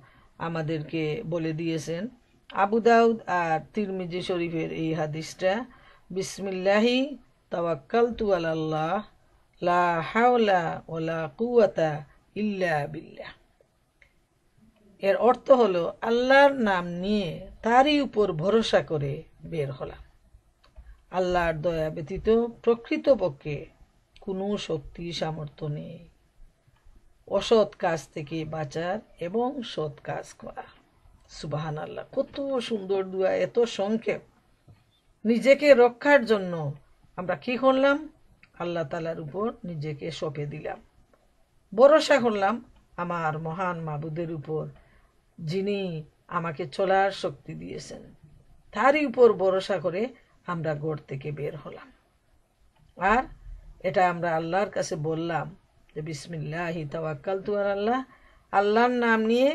আমাদেরকে বলে দিয়েছেন। আবু দাউদ আর তিরমিজি শরীফের এই হাদিসটা, বিসমিল্লাহি তাওয়াক্কালতু আলাল্লাহ লা হাওলা ওয়ালা কুওয়াতা ইল্লা বিল্লাহ। এর অর্থ হলো, আল্লাহর নাম নিয়ে তারই উপর ভরসা করে বের হলাম। আল্লাহর দয়া ব্যতীত প্রকৃতপক্ষে কোনো শক্তি সামর্থ্য নেই অসৎ কাজ থেকে বাঁচার এবং সৎ কাজ করা। সুবহানাল্লাহ! কত সুন্দর দোয়া, এত সংক্ষেপ। নিজেকে রক্ষার জন্য আমরা কি করলাম? আল্লাহ তাআলার উপর নিজেকে সঁপে দিলাম, ভরসা করলাম আমার মহান মাবুদের উপর, যিনি আমাকে চলার শক্তি দিয়েছেন। তারই উপর ভরসা করে আমরা ঘর থেকে বের হলাম। আর এটা আমরা আল্লাহর কাছে বললাম যে বিসমিল্লাহি তাওয়াক্কালতু আলাল্লাহ, আল্লাহর নাম নিয়ে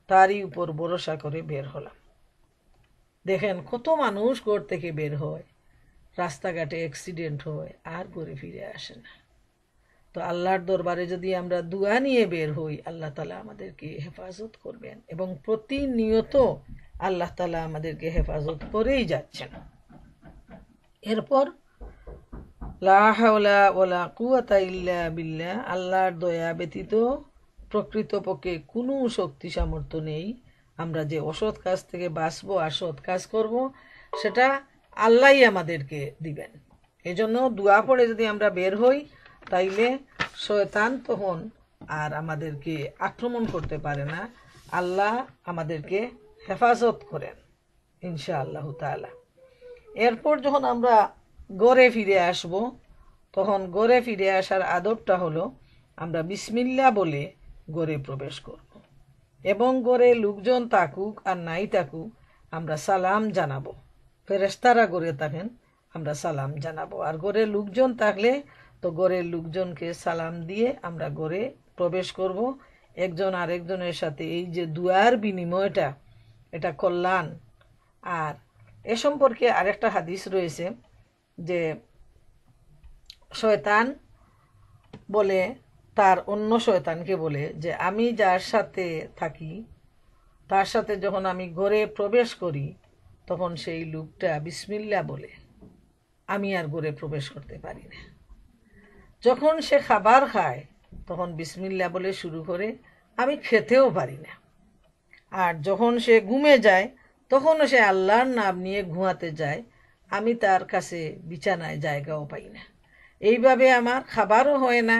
তারই উপর ভরসা করে বের হলাম। দেখেন কত মানুষ ঘর থেকে বের হয়, রাস্তাঘাটে অ্যাক্সিডেন্ট হয়, আর ঘরে ফিরে আসে না। তো আল্লাহর দরবারে যদি আমরা দোয়া নিয়ে বের হই, আল্লাহ তাআলা আমাদেরকে হেফাজত করবেন, এবং প্রতিনিয়ত আল্লাহ তাআলা আমাদেরকে হেফাজত করেই যাচ্ছেন। এরপর লা হাওলা ওয়ালা কুওয়াতা ইল্লা বিল্লাহ, আল্লাহর দয়া ব্যতীত প্রকৃতপক্ষে কোনো শক্তি সামর্থ্য নেই। আমরা যে অসৎ কাজ থেকে বাঁচবো আর সৎ কাজ করব, সেটা আল্লাহই আমাদেরকে দিবেন। এজন্য দোয়া পড়ে যদি আমরা বের হই, তাইলে শয়তান তখন আর আমাদেরকে আক্রমণ করতে পারে না। আল্লাহ আমাদেরকে হেফাজত করেন ইনশাআল্লাহ তাআলা। এরপর যখন আমরা ঘরে ফিরে আসব, তখন ঘরে ফিরে আসার আদবটা হলো, আমরা বিসমিল্লাহ বলে ঘরে প্রবেশ করব, এবং ঘরে লোকজন থাকুক আর নাই থাকুক, আমরা সালাম জানাবো। ফেরেশতারা ঘরে থাকেন, আমরা সালাম জানাবো। আর ঘরে লোকজন থাকলে তো ঘরের লোকজনকে সালাম দিয়ে আমরা ঘরে প্রবেশ করব। একজন আরেকজনের সাথে এই যে দুয়ার বিনিময়টা, এটা কল্যাণ। আর এ সম্পর্কে আরেকটা হাদিস রয়েছে যে শয়তান বলে তার অন্য শয়তানকে বলে যে আমি যার সাথে থাকি তার সাথে যখন আমি ঘরে প্রবেশ করি তখন সেই লোকটা বিসমিল্লাহ বলে আমি আর ঘরে প্রবেশ করতে পারি না। যখন সে খাবার খায় তখন বিসমিল্লাহ বলে শুরু করে, আমি খেতেও পারি না। আর যখন সে ঘুমে যায় তখনও সে আল্লাহর নাম নিয়ে ঘুমাতে যায়, আমি তার কাছে বিছানায় জায়গাও পাই না। এইভাবে আমার খাবারও হয় না,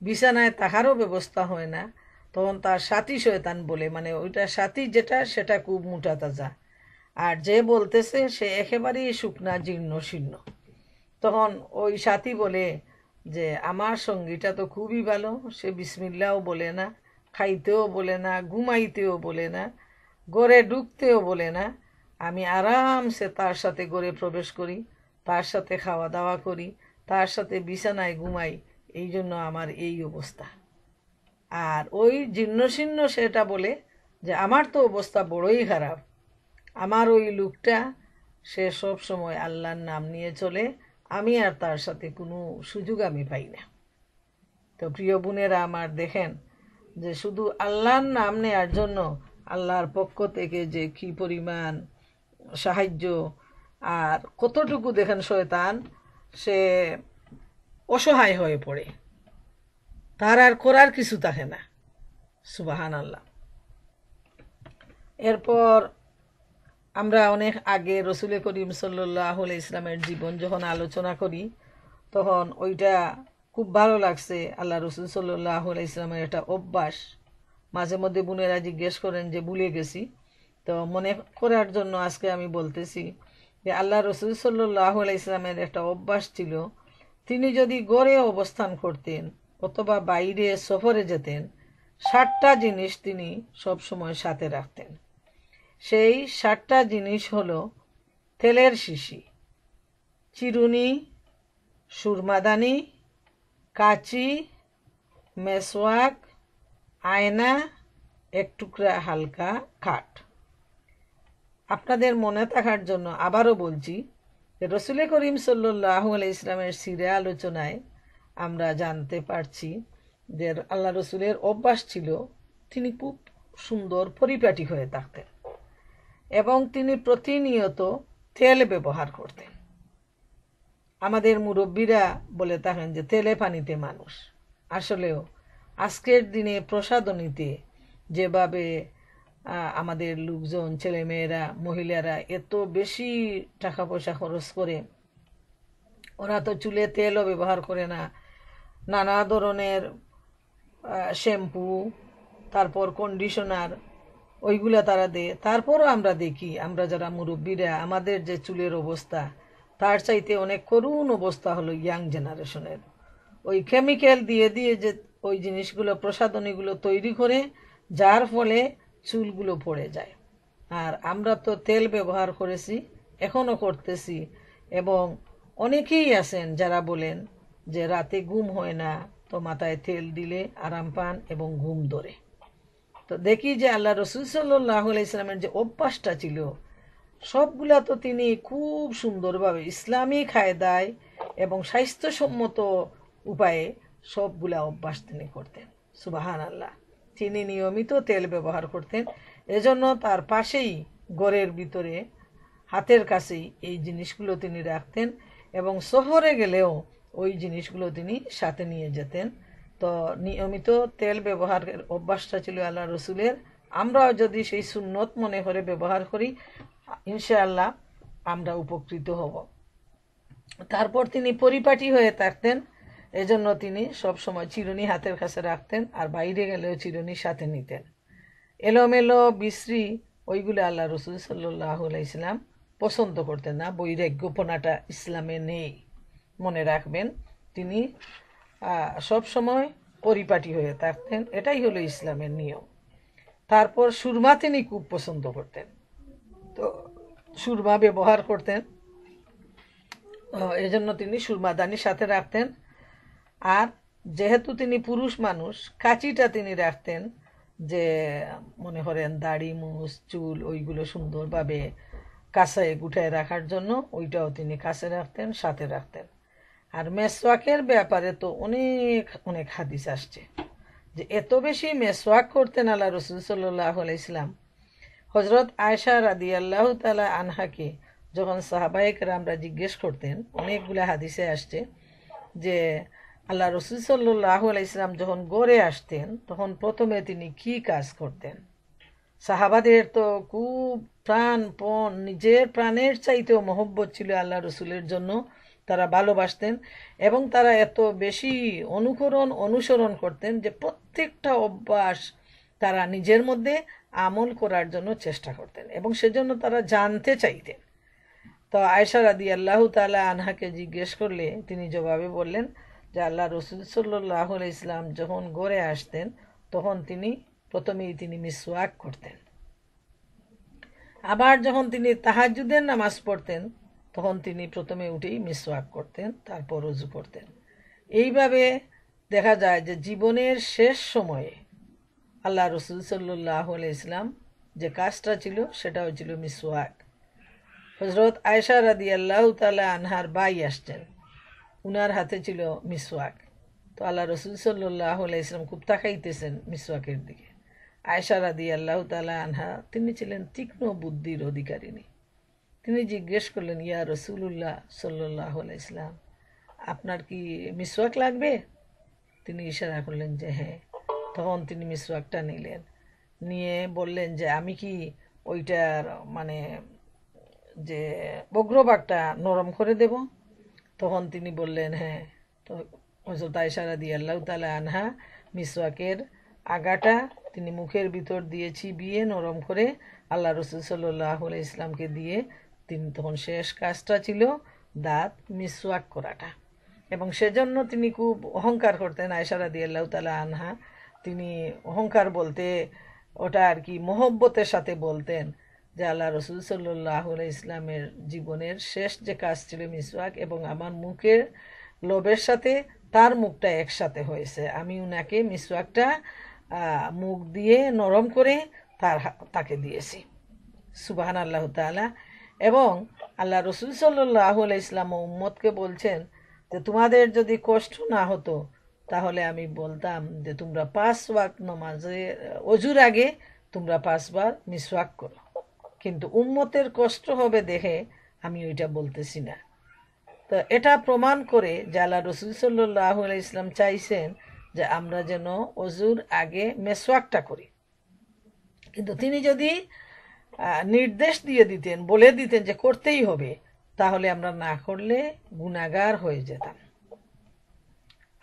বিছানায় থাকারও ব্যবস্থা হয় না। তখন তার সাথী শয়তান বলে, মানে ওইটা সাথী যেটা সেটা খুব মোটা তাজা, আর যে বলতেছে সে একেবারেই শুকনা জীর্ণ শীর্ণ। তখন ওই সাথী বলে যে আমার সঙ্গীটা তো খুবই ভালো, সে বিসমিল্লাও বলে না, খাইতেও বলে না, ঘুমাইতেও বলে না, ঘরে ঢুকতেও বলে না। আমি আরামসে তার সাথে ঘরে প্রবেশ করি, তার সাথে খাওয়া দাওয়া করি, তার সাথে বিছানায় ঘুমাই, এই জন্য আমার এই অবস্থা। আর ওই জীর্ণশীর্ণ সেটা বলে যে আমার তো অবস্থা বড়ই খারাপ। আমার ওই লোকটা সে সব সময় আল্লাহর নাম নিয়ে চলে, আমি আর তার সাথে কোনো সুযোগ আমি পাই না। তো প্রিয় বোনেরা আমার, দেখেন যে শুধু আল্লাহর নাম নেওয়ার জন্য আল্লাহর পক্ষ থেকে যে কি পরিমাণ সাহায্য, আর কতটুকু দেখেন শয়তান সে অসহায় হয়ে পড়ে, তার আর করার কিছু থাকে না। সুবহানাল্লাহ। এরপর আমরা অনেক আগে রসুল করিম সাল্লাল্লাহু আলাইহি ইসলামের জীবন যখন আলোচনা করি তখন ওইটা খুব ভালো লাগছে। আল্লাহ রসুল সাল্লাল্লাহু আলাইহি ইসলামের একটা অভ্যাস, মাঝে মধ্যে বোনেরা জিজ্ঞেস করেন যে ভুলে গেছি, তো মনে করার জন্য আজকে আমি বলতেছি যে আল্লাহ রসুল সাল্লাল্লাহু আলাইহি ইসলামের একটা অভ্যাস ছিল, তিনি যদি গড়ে অবস্থান করতেন অথবা বাইরে সফরে যেতেন, 7টা জিনিস তিনি সব সময় সাথে রাখতেন। সেই 7টা জিনিস হলো তেলের শিশি, চিরুনি, সুরমাদানি, কাঁচি, মেসওয়াক, আয়না, এক টুকরা হালকা কাঠ। আপনাদের মনে থাকার জন্য আবারও বলছি যে রসুল করিম সাল্লাল্লাহু আলাইহি ইসলামের সিরা আলোচনায় আমরা জানতে পারছি যে আল্লাহ রসুলের অভ্যাস ছিল তিনি খুব সুন্দর পরিপাটি হয়ে থাকতেন এবং তিনি প্রতিনিয়ত তেল ব্যবহার করতেন। আমাদের মুরব্বীরা বলে থাকেন যে তেলে পানিতে মানুষ। আসলেও আজকের দিনে প্রসাধনীতে যেভাবে আমাদের লোকজন, ছেলেমেয়েরা, মহিলারা এত বেশি টাকা পয়সা খরচ করে, ওরা তো চুলে তেলও ব্যবহার করে না, নানা ধরনের শ্যাম্পু, তারপর কন্ডিশনার, ওইগুলা তারা দেয়। তারপরও আমরা দেখি, আমরা যারা মুরব্বীরা, আমাদের যে চুলের অবস্থা তার চাইতে অনেক করুণ অবস্থা হলো ইয়াং জেনারেশনের। ওই কেমিক্যাল দিয়ে দিয়ে যে ওই জিনিসগুলো, প্রসাধনীগুলো তৈরি করে, যার ফলে চুলগুলো পড়ে যায়। আর আমরা তো তেল ব্যবহার করেছি, এখনও করতেছি, এবং অনেকেই আছেন যারা বলেন যে রাতে ঘুম হয় না, তো মাথায় তেল দিলে আরাম পান এবং ঘুম ধরে। তো দেখি যে আল্লাহ রসুল সাল্লাল্লাহু আলাইহি ইসলামের যে অভ্যাসটা ছিল সবগুলা তো তিনি খুব সুন্দরভাবে ইসলামী কায়দায় এবং স্বাস্থ্যসম্মত উপায়ে সবগুলা অভ্যাস তিনি করতেন। সুবহানাল্লাহ। তিনি নিয়মিত তেল ব্যবহার করতেন, এজন্য তার পাশেই ঘরের ভিতরে হাতের কাছেই এই জিনিসগুলো তিনি রাখতেন এবং শহরে গেলেও ওই জিনিসগুলো তিনি সাথে নিয়ে যেতেন। তো নিয়মিত তেল ব্যবহারের অভ্যাসটা ছিল আল্লাহ রসুলের। আমরাও যদি সেই সুন্নত মনে করে ব্যবহার করি, ইনশাআল্লাহ আমরা উপকৃত হব। তারপর তিনি পরিপাটি হয়ে থাকতেন, এজন্য তিনি সব সময় চিরুনি হাতের কাছে রাখতেন, আর বাইরে গেলেও চিরুনি সাথে নিতেন। এলোমেলো বিশ্রী ওইগুলো আল্লাহ রসুল সাল্লাল্লাহু আলাইহি ইসলাম পছন্দ করতেন না। বৈরাগ্যপনাটা ইসলামে নেই, মনে রাখবেন। তিনি সব সময় পরিপাটি হয়ে থাকতেন, এটাই হলো ইসলামের নিয়ম। তারপর সুরমা তিনি খুব পছন্দ করতেন। তো সুরমা ব্যবহার করতেন, এই জন্য তিনি সুরমাদানি সাথে রাখতেন। আর যেহেতু তিনি পুরুষ মানুষ, কাঁচিটা তিনি রাখতেন, যে মনে করেন দাড়ি মুছ চুল ওইগুলো সুন্দরভাবে কাছে গুটায় রাখার জন্য ওইটাও তিনি কাছে রাখতেন, সাথে রাখতেন। আর মেসওয়াকের ব্যাপারে তো অনেক অনেক হাদিস আসছে, যে এত বেশি মেসওয়াক করতেন আল্লাহ রসুল সাল্লাহ আলাইসলাম। হজরত আয়েশা রাদিয়াল্লাহু তাআলা আনহাকে যখন সাহাবায়ে কেরামরা জিজ্ঞেস করতেন, অনেকগুলা হাদিসে আসছে যে আল্লাহ রসুল সাল্লাল্লাহু আলাইহি সাল্লাম যখন গড়ে আসতেন তখন প্রথমে তিনি কি কাজ করতেন। সাহাবাদের তো খুব প্রাণপণ, নিজের প্রাণের চাইতেও মহব্বত ছিল আল্লাহ রসুলের জন্য, তারা ভালোবাসতেন এবং তারা এত বেশি অনুসরণ করতেন যে প্রত্যেকটা অভ্যাস তারা নিজের মধ্যে আমল করার জন্য চেষ্টা করতেন এবং সেজন্য তারা জানতে চাইতেন। তো আয়েশা রাদিয়াল্লাহু তাআলা আনহাকে জিজ্ঞেস করলে তিনি জবাবে বললেন যে আল্লাহ রসুল সাল্লাল্লাহু আলাইহি সাল্লাম যখন গড়ে আসতেন তখন প্রথমেই তিনি মিসওয়াক করতেন। আবার যখন তিনি তাহাজ্জুদের নামাজ পড়তেন তখন তিনি প্রথমে উঠেই মিসওয়াক করতেন, তারপর ওযু করতেন। এইভাবে দেখা যায় যে জীবনের শেষ সময়ে আল্লাহ রসুল সাল্লাল্লাহু আলাইহি সাল্লাম যে কাজটা ছিল সেটা হচ্ছিল মিসওয়াক। হযরত আয়েশা রাদিয়াল্লাহু তাআলা আনহার ভাই আসছেন, উনার হাতে ছিল মিসওয়াক। তো আল্লাহ রসুল সাল্লাল্লাহু আলাইহি সাল্লাম খুব তাকাইতেছেন মিসওয়াকের দিকে। আয়েশা রাদিয়াল্লাহু তাআলা আনহা তিনি ছিলেন তীক্ষ্ণ বুদ্ধির অধিকারিণী। তিনি জিজ্ঞেস করলেন, ইয়া রাসূলুল্লাহ সাল্লাল্লাহু আলাইহি সাল্লাম, আপনার কি মিসওয়াক লাগবে? তিনি ইশারা করলেন যে হ্যাঁ। তখন তিনি মিসওয়াকটা নিলেন, নিয়ে বললেন যে আমি কি ওইটার মানে যে বগ্রভাগটা নরম করে দেব? তখন তিনি বললেন হ্যাঁ। তো হযরত আয়েশা রাদিয়াল্লাহু তাআলা আনহা মিসওয়াকের আগাটা তিনি মুখের ভিতর দিয়ে চিবিয়ে নরম করে আল্লাহ রসুল সাল্লাল্লাহু আলাইহি সাল্লামকে দিয়ে তিনি তখন শেষ কাজটা ছিল দাঁত মিসওয়াক করাটা। এবং সেজন্য তিনি খুব অহংকার করতেন আয়েশা রাদিয়াল্লাহু তাআলা আনহা। তিনি অহংকার বলতে ওটা আর কি মহব্বতের সাথে বলতেন যে আল্লাহ রসুল সাল্লাল্লাহু আলাইহি ইসলামের জীবনের শেষ যে কাজ ছিল মিসওয়াক, এবং আমার মুখের লোভের সাথে তার মুখটা একসাথে হয়েছে, আমি উনাকে মিসওয়াকটা মুখ দিয়ে নরম করে তাকে দিয়েছি। সুবহানাল্লাহু তাআলা। এবং আল্লাহ রসুল সাল্লাল্লাহু আলাইহি ইসলাম উম্মতকে বলছেন যে তোমাদের যদি কষ্ট না হতো তাহলে আমি বলতাম যে তোমরা 5 ওয়াক্ত নামাজে ওযুর আগে তোমরা 5 বার মিসওয়াক করো, কিন্তু উম্মতের কষ্ট হবে দেখে আমি ওইটা বলতেছি না। তো এটা প্রমাণ করে যে আল্লাহ রসুল সাল্লাল্লাহু আলাইহি ইসলাম চাইছেন যে আমরা যেন ওযুর আগে মিসওয়াকটা করি। কিন্তু তিনি যদি নির্দেশ দিয়ে দিতেন, বলে দিতেন যে করতেই হবে, তাহলে আমরা না করলে গুনাহগার হয়ে যেতাম।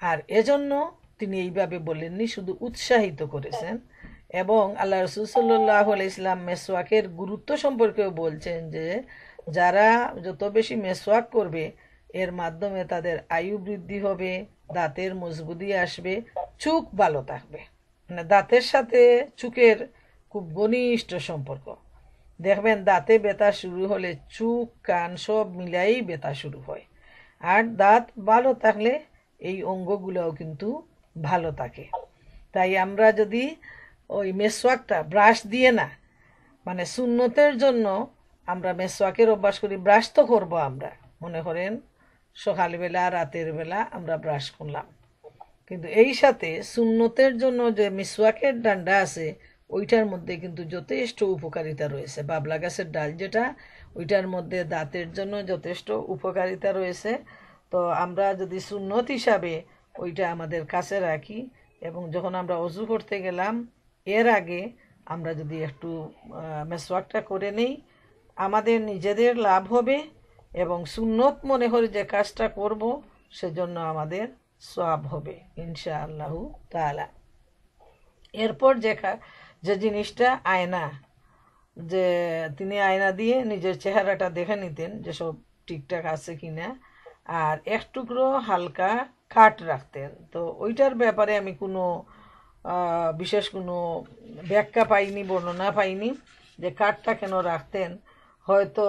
আর এজন্য তিনি এইভাবে বলেননি, শুধু উৎসাহিত করেছেন। এবং আল্লাহ রসুল সাল্লাল্লাহু আলাইহি ইসলাম মেসওয়াকের গুরুত্ব সম্পর্কেও বলছেন যে যারা যত বেশি মেসওয়াক করবে এর মাধ্যমে তাদের আয়ু বৃদ্ধি হবে, দাঁতের মজবুতি আসবে, চোখ ভালো থাকবে। মানে দাঁতের সাথে চোখের খুব ঘনিষ্ঠ সম্পর্ক। দেখবেন দাঁতে ব্যথা শুরু হলে চোখ কান সব মিলাই ব্যথা শুরু হয়। আর দাঁত ভালো থাকলে এই অঙ্গগুলোও কিন্তু ভালো থাকে। তাই আমরা যদি ওই মেসওয়াকটা ব্রাশ দিয়ে না, মানে সুন্নতের জন্য আমরা মেসওয়াকের অভ্যাস করি, ব্রাশ তো করবো আমরা, মনে করেন সকালবেলা রাতের বেলা আমরা ব্রাশ করলাম, কিন্তু এই সাথে সুন্নতের জন্য যে মিসওয়াকের ডান্ডা আছে ওইটার মধ্যে কিন্তু যথেষ্ট উপকারিতা রয়েছে। বাবলা গাছের ডাল যেটা, ওইটার মধ্যে দাঁতের জন্য যথেষ্ট উপকারিতা রয়েছে। তো আমরা যদি সুন্নত হিসাবে ওইটা আমাদের কাছে রাখি এবং যখন আমরা ওযু করতে গেলাম এর আগে আমরা যদি একটু মেসওয়াকটা করে নেই, আমাদের নিজেদের লাভ হবে এবং সুন্নত মনে করে যে কাজটা করব সেজন্য আমাদের সওয়াব হবে ইনশাআল্লাহু তাআলা। এরপর যে জিনিসটা আয়না, যে তিনি আয়না দিয়ে নিজের চেহারাটা দেখে নিতেন যে সব ঠিকঠাক আছে কিনা, আর এক টুকরো হালকা কাঠ রাখতেন। তো ওইটার ব্যাপারে আমি কোনো বিশেষ কোনো ব্যাখ্যা পাইনি, বর্ণনা পাইনি যে কাঠটা কেন রাখতেন। হয়তো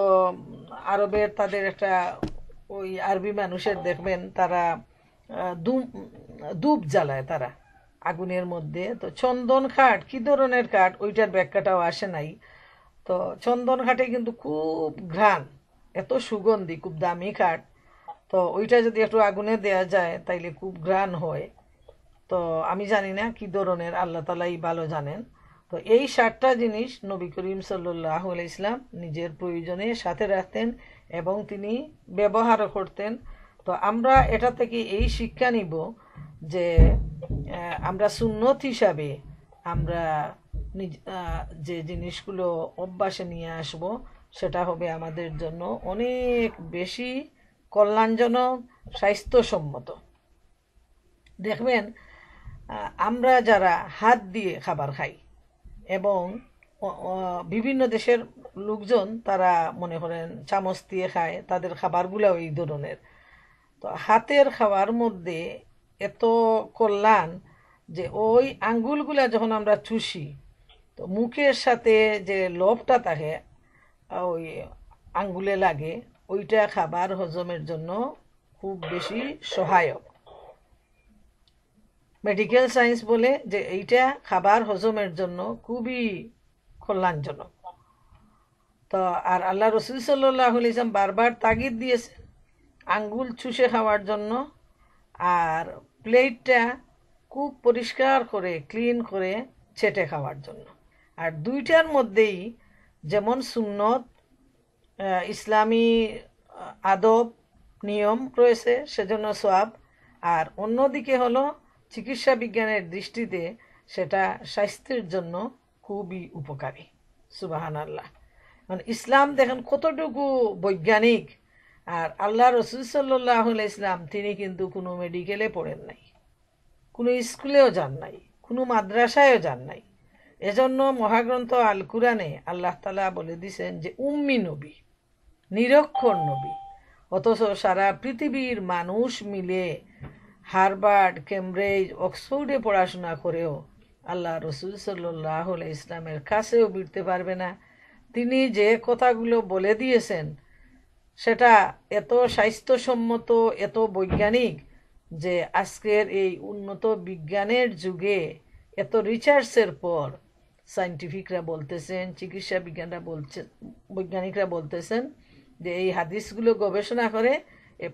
আরবের তাদের একটা ওই আরবি মানুষের দেখবেন তারা ধূপ জ্বালায় তারা আগুনের মধ্যে। তো চন্দন কাঠ কি ধরনের কাঠ ওইটার ব্যাখ্যাটাও আসে নাই। তো চন্দন কাঠে কিন্তু খুব ঘ্রাণ, এত সুগন্ধি, খুব দামি কাঠ। তো ওইটা যদি একটু আগুনে দেয়া যায় তাইলে খুব ঘ্রাণ হয়। তো আমি জানি না কি ধরনের, আল্লাহ তালাই ভালো জানেন। তো এই 7টা জিনিস নবী করিম সাল্লাল্লাহু আলাইহি ইসলাম নিজের প্রয়োজনে সাথে রাখতেন এবং তিনি ব্যবহারও করতেন। তো আমরা এটা থেকে এই শিক্ষা নিব যে আমরা সুন্নত হিসাবে আমরা যে জিনিসগুলো অভ্যাসে নিয়ে আসব সেটা হবে আমাদের জন্য অনেক বেশি কল্যাণজনক, স্বাস্থ্যসম্মত। দেখবেন আমরা যারা হাত দিয়ে খাবার খাই এবং বিভিন্ন দেশের লোকজন তারা মনে করেন চামচ দিয়ে খায়, তাদের খাবারগুলো এই ধরনের। তো হাতের খাওয়ার মধ্যে এত কল্যাণ যে ওই আঙ্গুলগুলা যখন আমরা চুষি তো মুখের সাথে যে লোভটা থাকে ওই আঙ্গুলে লাগে, ওইটা খাবার হজমের জন্য খুব বেশি সহায়ক। মেডিকেল সায়েন্স বলে যে এইটা খাবার হজমের জন্য খুবই কল্যাণজনক। তো আর আল্লাহ রসুল সাল্লাল্লাহু আলাইহি ওয়াসাল্লাম বারবার তাগিদ দিয়েছেন আঙ্গুল চুষে খাওয়ার জন্য, আর প্লেটটা খুব পরিষ্কার করে ক্লিন করে ছেটে খাওয়ার জন্য। আর দুইটার মধ্যেই যেমন সুন্নত ইসলামী আদব নিয়ম রয়েছে সেজন্য সওয়াব, আর অন্যদিকে হলো চিকিৎসা বিজ্ঞানের দৃষ্টিতে সেটা স্বাস্থ্যের জন্য খুবই উপকারী। সুবহানাল্লাহ। মানে ইসলাম দেখেন কতটুকু বৈজ্ঞানিক। আর আল্লাহ রসুল সাল্লাল্লাহু আলাইহি ইসলাম তিনি কিন্তু কোনো মেডিকেলে পড়েন নাই, কোনো স্কুলেও যান নাই, কোনো মাদ্রাসায়ও যান নাই। এজন্য মহাগ্রন্থ আল কুরআনে আল্লাহ তাআলা বলে দিয়েছেন যে উম্মি নবী, নিরক্ষর নবী। অথচ সারা পৃথিবীর মানুষ মিলে হার্ভার্ড, কেমব্রিজ, অক্সফোর্ডে পড়াশোনা করেও আল্লাহ রসুল সাল্লাল্লাহু আলাইহি ইসলামের কাছেও বিড়তে পারবে না। তিনি যে কথাগুলো বলে দিয়েছেন সেটা এত স্বাস্থ্যসম্মত, এত বৈজ্ঞানিক যে আজকের এই উন্নত বিজ্ঞানের যুগে এত রিসার্চের পর সায়েন্টিফিকরা বলতেছেন, চিকিৎসা বৈজ্ঞানিকরা বলতেছেন যে এই হাদিসগুলো গবেষণা করে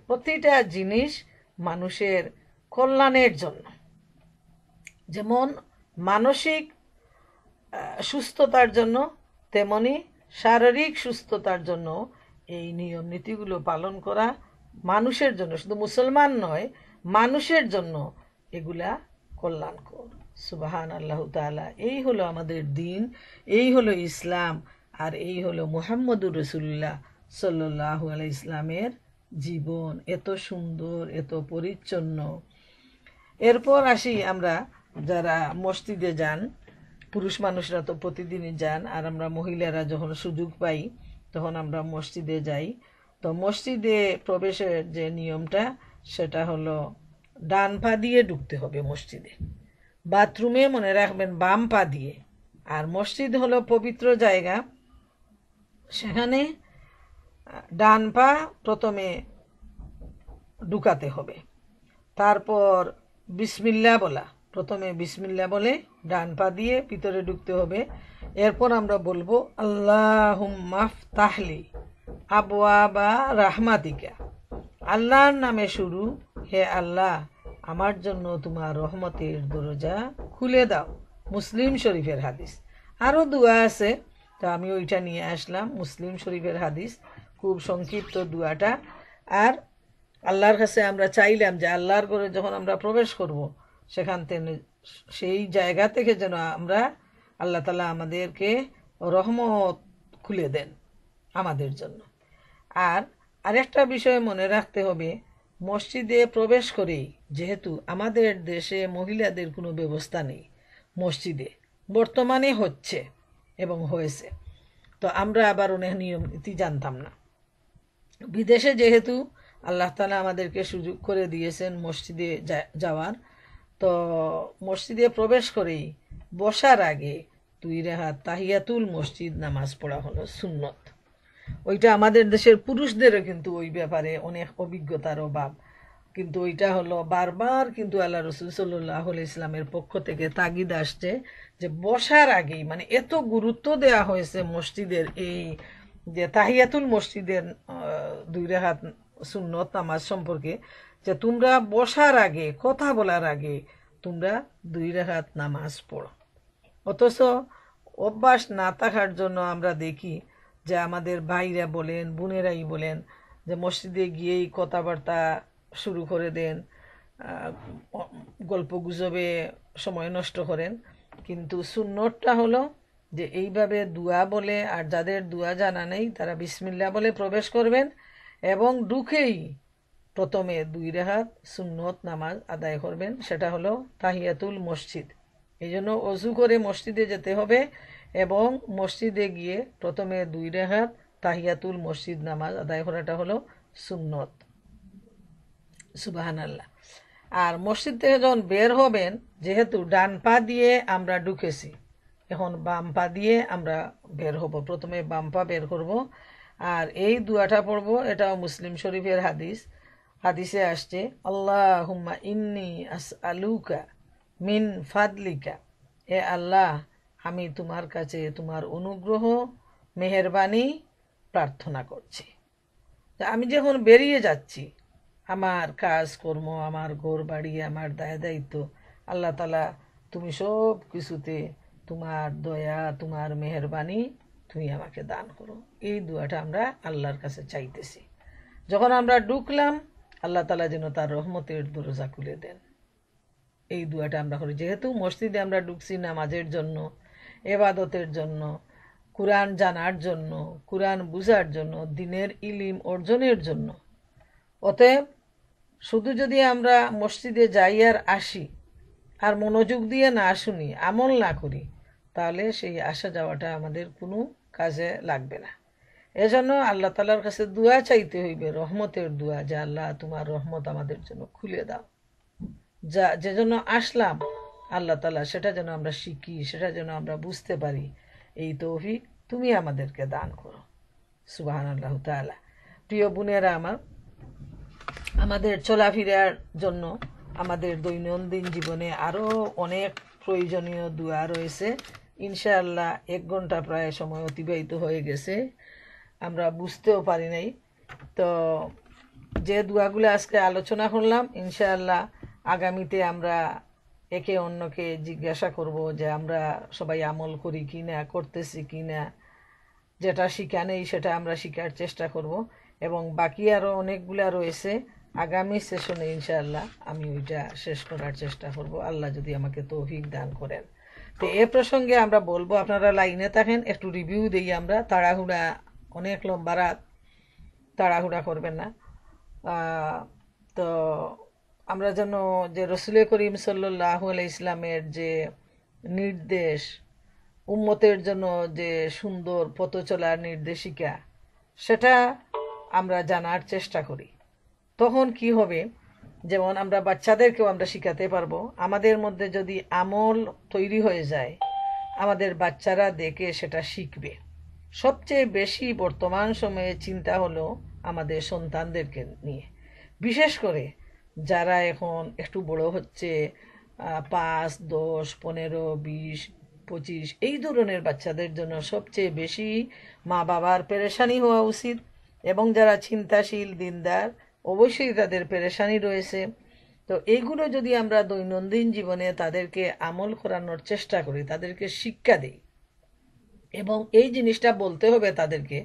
প্রতিটা জিনিস মানুষের কল্যাণের জন্য। যেমন মানসিক সুস্থতার জন্য তেমনি শারীরিক সুস্থতার জন্য এই নিয়ম নীতিগুলো পালন করা মানুষের জন্য, শুধু মুসলমান নয়, মানুষের জন্য এগুলা কল্যাণকর। সুবহান আল্লাহ তাআলা। এই হলো আমাদের দিন, এই হলো ইসলাম, আর এই হলো মুহাম্মদুর রাসূলুল্লাহ সাল্লাল্লাহু আলাইহি ইসলামের জীবন, এত সুন্দর, এত পরিচ্ছন্ন। এরপর আসি আমরা যারা মসজিদে যান, পুরুষ মানুষরা তো প্রতিদিনই যান, আর আমরা মহিলারা যখন সুযোগ পাই তখন আমরা মসজিদে যাই। তো মসজিদে প্রবেশের যে নিয়মটা সেটা হলো ডান পা দিয়ে ঢুকতে হবে মসজিদে। বাথরুমে মনে রাখবেন বাম পা দিয়ে। আর মসজিদ হলো পবিত্র জায়গা, সেখানে ডান পা প্রথমে ঢুকাতে হবে। তারপর বিসমিল্লাহ বলা, প্রথমে বিসমিল্লাহ বলে ডান পা দিয়ে ভিতরে ঢুকতে হবে। এরপর আমরা বলবো আল্লাহুম্মা ফতাহলি আবওয়াবা রাহমাতিকা, আল্লাহর নামে শুরু, হে আল্লাহ আমার জন্য তোমার রহমতের দরজা খুলে দাও। মুসলিম শরীফের হাদিস। আরও দোয়া আছে, তা আমি ওইটা নিয়ে আসলাম। মুসলিম শরীফের হাদিস, খুব সংক্ষিপ্ত দোয়াটা। আর আল্লাহর কাছে আমরা চাইলাম যে আল্লাহর ঘরে যখন আমরা প্রবেশ করব সেখান থেকে সেই জায়গা থেকে যেন আমরা আল্লাহ তাআলা আমাদেরকে রহমত খুলে দেন আমাদের জন্য। আর আরেকটা বিষয় মনে রাখতে হবে, মসজিদে প্রবেশ করেই, যেহেতু আমাদের দেশে মহিলাদের কোনো ব্যবস্থা নেই মসজিদে, বর্তমানে হচ্ছে এবং হয়েছে, তো আমরা আবার অনেক নিয়ম নীতি জানতাম না। বিদেশে যেহেতু আল্লাহ তাআলা আমাদেরকে সুযোগ করে দিয়েছেন মসজিদে যাওয়ার, তো মসজিদে প্রবেশ করেই বসার আগে 2 রাকাত তাহিয়াতুল মসজিদ নামাজ পড়া হলো সুন্নত। ওইটা আমাদের দেশের পুরুষদেরও কিন্তু ওই ব্যাপারে অনেক অভিজ্ঞতার অভাব, কিন্তু ওইটা হলো বারবার কিন্তু আল্লাহ রসুল সাল্লাহ ইসলামের পক্ষ থেকে তাগিদ আসছে যে বসার আগেই, মানে এত গুরুত্ব দেয়া হয়েছে মসজিদের এই যে তাহিয়াতুল মসজিদের 2 রাকাত সুন্নত নামাজ সম্পর্কে, যে তোমরা বসার আগে, কথা বলার আগে তোমরা 2 রাকাত নামাজ পড়ো। অথচ অভ্যাস না থাকার জন্য আমরা দেখি যে আমাদের ভাইরা বলেন, বোনেরাই বলেন, যে মসজিদে গিয়েই কথাবার্তা শুরু করে দেন, গল্প গুজবে সময় নষ্ট করেন। কিন্তু সুন্নতটা হলো যে এইভাবে দুয়া বলে, আর যাদের দুয়া জানা নেই তারা বিসমিল্লাহ বলে প্রবেশ করবেন এবং ঢুকেই প্রথমে 2 রাকাত সুন্নত নামাজ আদায় করবেন, সেটা হলো তাহিয়াতুল মসজিদ। এই জন্য অজু করে মসজিদে যেতে হবে এবং মসজিদে গিয়ে প্রথমে 2 রাকাত তাহিয়াতুল মসজিদ নামাজ আদায় করাটা হলো সুন্নত। সুবহানাল্লাহ। আর মসজিদ থেকে যখন বের হবেন, যেহেতু ডান পা দিয়ে আমরা ঢুকেছি, এখন বাম পা দিয়ে আমরা বের হব। প্রথমে বাম পা বের করব আর এই দুয়াটা পড়ব। এটাও মুসলিম শরীফের হাদিস। হাদিসে আসছে, আল্লাহুম্মা ইন্নি আসআলুকা মিন ফাদলিকা, এ আল্লাহ আমি তোমার কাছে তোমার অনুগ্রহ মেহেরবানি প্রার্থনা করছি। আমি যখন বেরিয়ে যাচ্ছি, আমার কাজকর্ম, আমার ঘর বাড়ি, আমার দায় দায়িত্ব, আল্লাহ তালা তুমি সব কিছুতে তোমার দয়া, তোমার মেহেরবানি তুমি আমাকে দান করো। এই দুয়াটা আমরা আল্লাহর কাছে চাইতেছি। যখন আমরা ঢুকলাম, আল্লাহ তালা যেন তার রহমতের দরজা খুলে দেন। এই দুয়াটা আমরা করি। যেহেতু মসজিদে আমরা ঢুকছি নামাজের জন্য, এবাদতের জন্য, কুরআন জানার জন্য, কুরআন বুঝার জন্য, দিনের ইলিম অর্জনের জন্য। অতএব শুধু যদি আমরা মসজিদে যাই আর আসি, আর মনোযোগ দিয়ে না শুনি, আমল না করি, তাহলে সেই আসা যাওয়াটা আমাদের কোনো কাজে লাগবে না। এজন্য আল্লাহ তালার কাছে দোয়া চাইতে হইবে, রহমতের দোয়া, যে আল্লাহ তোমার রহমত আমাদের জন্য খুলে দাও। যা যে জন্য আসলাম আল্লাহ তালা, সেটা যেন আমরা শিখি, সেটা যেন আমরা বুঝতে পারি, এই তৌফিক তুমি আমাদেরকে দান করো। সুবহানাল্লাহু তাআলা। প্রিয় বোনেরা আমার, আমাদের চলাফেরার জন্য আমাদের দৈনন্দিন জীবনে আরও অনেক প্রয়োজনীয় দোয়া রয়েছে। ইনশাআল্লাহ 1 ঘন্টা প্রায় সময় অতিবাহিত হয়ে গেছে, আমরা বুঝতেও পারি নাই। তো যে দোয়াগুলো আজকে আলোচনা করলাম, ইনশাআল্লাহ আগামীতে আমরা একে অন্যকে জিজ্ঞাসা করব যে আমরা সবাই আমল করি কি না, করতেছি কি না। যেটা শিখা নেই সেটা আমরা শিখার চেষ্টা করব, এবং বাকি আরও অনেকগুলা রয়েছে। আগামী সেশনে ইনশাআল্লাহ আমি ওইটা শেষ করার চেষ্টা করব, আল্লাহ যদি আমাকে তৌফিক দান করেন। তো এ প্রসঙ্গে আমরা বলবো, আপনারা লাইনে থাকেন, একটু রিভিউ দিই আমরা। তাড়াহুড়া, অনেক লম্বা রাত, তাড়াহুড়া করবেন না। তো আমরা যেন যে রসুল করিম সাল্লাল্লাহু আলাইহি ইসলামের যে নির্দেশ, উম্মতের জন্য যে সুন্দর পথ চলার নির্দেশিকা, সেটা আমরা জানার চেষ্টা করি। তখন কি হবে, যেমন আমরা বাচ্চাদেরকেও আমরা শিখাতে পারবো। আমাদের মধ্যে যদি আমল তৈরি হয়ে যায়, আমাদের বাচ্চারা দেখে সেটা শিখবে। সবচেয়ে বেশি বর্তমান সময়ে চিন্তা হলো আমাদের সন্তানদেরকে নিয়ে, বিশেষ করে যারা এখন একটু বড় হচ্ছে, 5, 10, 15, 20, 25 এই ধরনের বাচ্চাদের জন্য সবচেয়ে বেশি মা বাবার পেরেশানি হওয়া উচিত। এবং যারা চিন্তাশীল, দিনদার, অবশ্যই তাদের পেরেশানি রয়েছে। তো এইগুলো যদি আমরা দৈনন্দিন জীবনে তাদেরকে আমল করানোর চেষ্টা করি, তাদেরকে শিক্ষা দিই, এবং এই জিনিসটা বলতে হবে তাদেরকে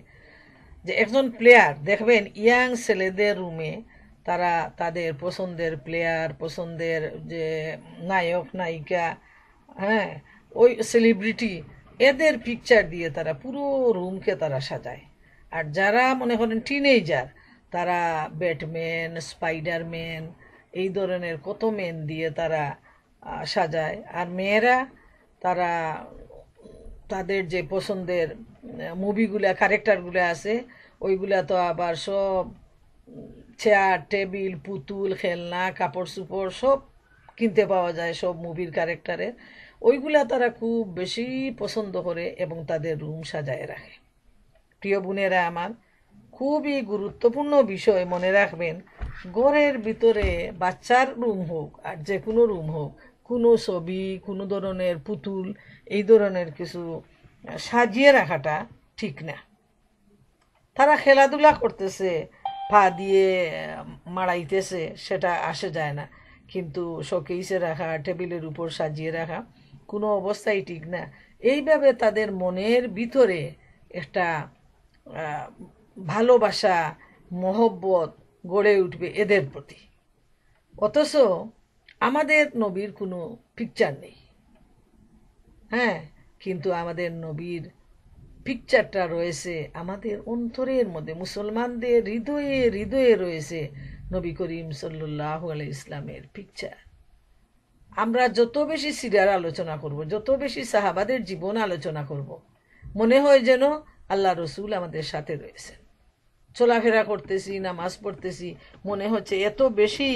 যে একজন প্লেয়ার দেখবেন, ইয়াং ছেলেদের রুমে তারা তাদের পছন্দের প্লেয়ার, পছন্দের যে নায়ক নায়িকা, হ্যাঁ, ওই সেলিব্রিটি, এদের পিকচার দিয়ে তারা পুরো রুমকে তারা সাজায়। আর যারা মনে করেন টিনেজার, তারা ব্যাটম্যান, স্পাইডারম্যান, এই ধরনের কত ম্যান দিয়ে তারা সাজায়। আর মেয়েরা তারা তাদের যে পছন্দের মুভিগুলা, ক্যারেক্টারগুলো আছে, ওইগুলা তো আবার সব চেয়ার, টেবিল, পুতুল, খেলনা, কাপড় চোপড় সব কিনতে পাওয়া যায় সব মুভির ক্যারেক্টারের। ওইগুলা তারা খুব বেশি পছন্দ করে এবং তাদের রুম সাজায় রাখে। প্রিয় বোনেরা আমার, খুবই গুরুত্বপূর্ণ বিষয় মনে রাখবেন, ঘরের ভিতরে বাচ্চার রুম হোক আর যে কোনো রুম হোক, কোনো ছবি, কোনো ধরনের পুতুল, এই ধরনের কিছু সাজিয়ে রাখাটা ঠিক না। তারা খেলাধুলা করতেছে, পা দিয়ে মাড়াইতেছে, সেটা আসে যায় না। কিন্তু শোকেসে রাখা, টেবিলের উপর সাজিয়ে রাখা কোনো অবস্থাই ঠিক না। এইভাবে তাদের মনের ভিতরে একটা ভালোবাসা, মহব্বত গড়ে উঠবে এদের প্রতি। অথচ আমাদের নবীর কোনো পিকচার নেই, হ্যাঁ, কিন্তু আমাদের নবীর পিকচারটা রয়েছে আমাদের অন্তরের মধ্যে, মুসলমানদের হৃদয়ে হৃদয়ে রয়েছে নবী করিম সাল্লাল্লাহু আলাইহি ইসলামের পিকচার। আমরা যত বেশি সিরার আলোচনা করব, যত বেশি সাহাবাদের জীবন আলোচনা করব, মনে হয় যেন আল্লাহ রসুল আমাদের সাথে রয়েছেন। চলাফেরা করতেছি, নামাজ পড়তেছি, মনে হচ্ছে এত বেশি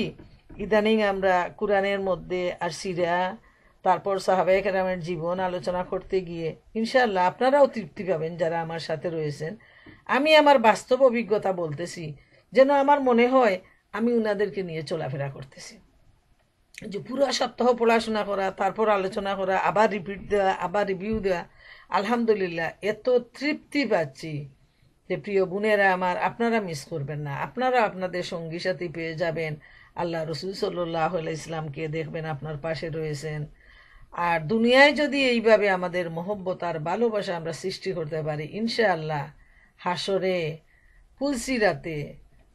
ইদানিং আমরা কোরআনের মধ্যে আর সিরা, তারপর সাহাবায়ে কেরামের জীবন আলোচনা করতে গিয়ে ইনশাআল্লাহ আপনারাও তৃপ্তি পাবেন যারা আমার সাথে রয়েছেন। আমি আমার বাস্তব অভিজ্ঞতা বলতেছি, যেন আমার মনে হয় আমি উনাদেরকে নিয়ে চলাফেরা করতেছি। যে পুরো সপ্তাহ পড়াশোনা করা, তারপর আলোচনা করা, আবার রিপিট দেওয়া, আবার রিভিউ দেওয়া, আলহামদুলিল্লাহ এত তৃপ্তি পাচ্ছি যে প্রিয় বোনেরা আমার, আপনারা মিস করবেন না। আপনারা আপনাদের সঙ্গী সাথী পেয়ে যাবেন, আল্লাহ রসুল সাল্লাল্লাহু আলাইহি ইসলামকে দেখবেন আপনার পাশে রয়েছেন। আর দুনিয়ায় যদি এইভাবে আমাদের মহব্বত আর ভালোবাসা আমরা সৃষ্টি করতে পারি, ইনশাআল্লাহ হাসরে, পুলসিরাতে,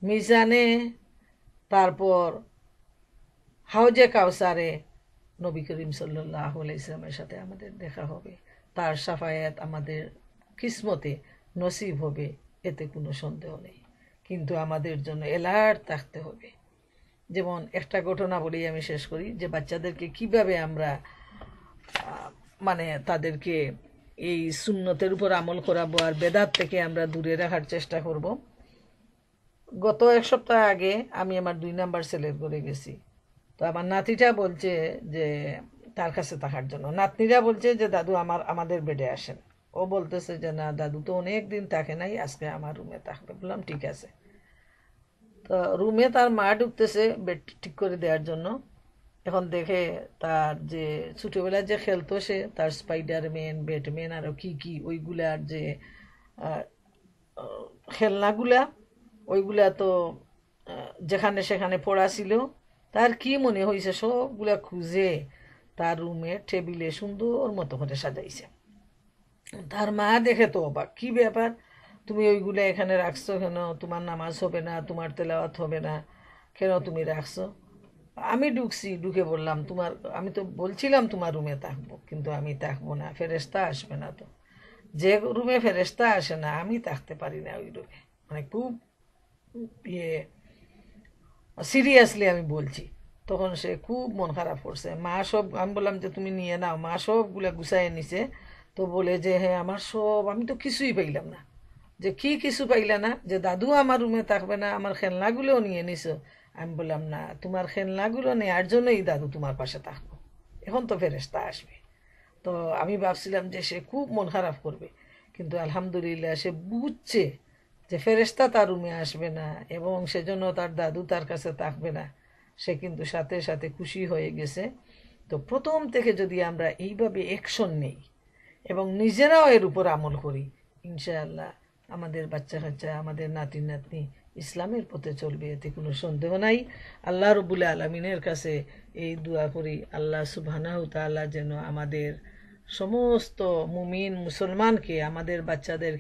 মিজানে, তারপর হাউজে কাউসারে নবী করিম সাল্লাল্লাহু আলাইহি ইসলামের সাথে আমাদের দেখা হবে। তার শাফায়াত আমাদের কিসমতে নসিব হবে, এতে কোনো সন্দেহ নেই। কিন্তু আমাদের জন্য অ্যালার্ট থাকতে হবে। যেমন একটা ঘটনা বলেই আমি শেষ করি, যে বাচ্চাদেরকে কিভাবে আমরা মানে তাদেরকে এই সুন্নতের উপর আমল করাবো আর বেদাত থেকে আমরা দূরে রাখার চেষ্টা করব। গত এক সপ্তাহ আগে আমি আমার 2 নাম্বার ছেলের ঘরে গেছি। তো আমার নাতিটা বলছে যে তার কাছে থাকার জন্য, নাতনিরা বলছে যে দাদু আমাদের বেডে আসেন। ও বলতেছে যে না দাদু তো অনেক দিন থাকে নাই, আজকে আমার রুমে থাকবে। বললাম ঠিক আছে। তো রুমে তার মা ঢুকতেছে বেড ঠিক করে দেওয়ার জন্য। এখন দেখে তার যে ছোটবেলায় যে খেলতো সে, তার স্পাইডারম্যান, ব্যাটম্যান আরও কি কি ওইগুলার যে খেলনাগুলা, ওইগুলা তো যেখানে সেখানে পড়া ছিল। তার কি মনে হয়েছে সবগুলা খুঁজে তার রুমে টেবিলে সুন্দর মতো করে সাজাইছে। তার মা দেখে তো অবাক, কি ব্যাপার, তুমি ওইগুলো এখানে রাখছো কেন? তোমার নামাজ হবে না, তোমার তেলাওয়াত হবে না, কেন তুমি রাখছো? আমি ঢুকে বললাম, আমি তো বলছিলাম তোমার রুমে থাকবো, কিন্তু আমি থাকবো না, ফেরেশতা আসবে না। তো যে রুমে ফেরেশতা আসে না আমি থাকতে পারি না ওই রুমে। মানে খুব ইয়ে সিরিয়াসলি আমি বলছি। তখন সে খুব মন খারাপ করছে। মা সব, আমি বললাম যে তুমি নিয়ে নাও। মা সবগুলা গুছাইয়ে নিছে। তো বলে যে হ্যাঁ আমার সব, আমি তো কিছুই পাইলাম না। যে কি কিছু পাইলা না? যে দাদু আমার রুমে থাকবে না, আমার খেলনাগুলোও নিয়ে নিছো। আমি বললাম না, তোমার খেলনাগুলো নেওয়ার জন্যই দাদু তোমার পাশে থাকবো, এখন তো ফেরেশতা আসবে। তো আমি ভাবছিলাম যে সে খুব মন খারাপ করবে, কিন্তু আলহামদুলিল্লাহ সে বুঝছে যে ফেরেশতা তার রুমে আসবে না এবং সেজন্য তার দাদু তার কাছে থাকবে না। সে কিন্তু সাথে সাথে খুশি হয়ে গেছে। তো প্রথম থেকে যদি আমরা এইভাবে অ্যাকশন নেই এবং নিজেরাও এর উপর আমল করি, ইনশাআল্লাহ আমাদের বাচ্চা কাচ্চা, আমাদের নাতি নাতনি ইসলামের পথে চলবে, এতে কোনো সন্দেহ নাই। আল্লাহ রব্বুল আলামিনের কাছে এই দোয়া করি, আল্লাহ সুবহানাহু তাআলা যেন আমাদের সমস্ত মুমিন মুসলমানকে, আমাদের বাচ্চাদেরকে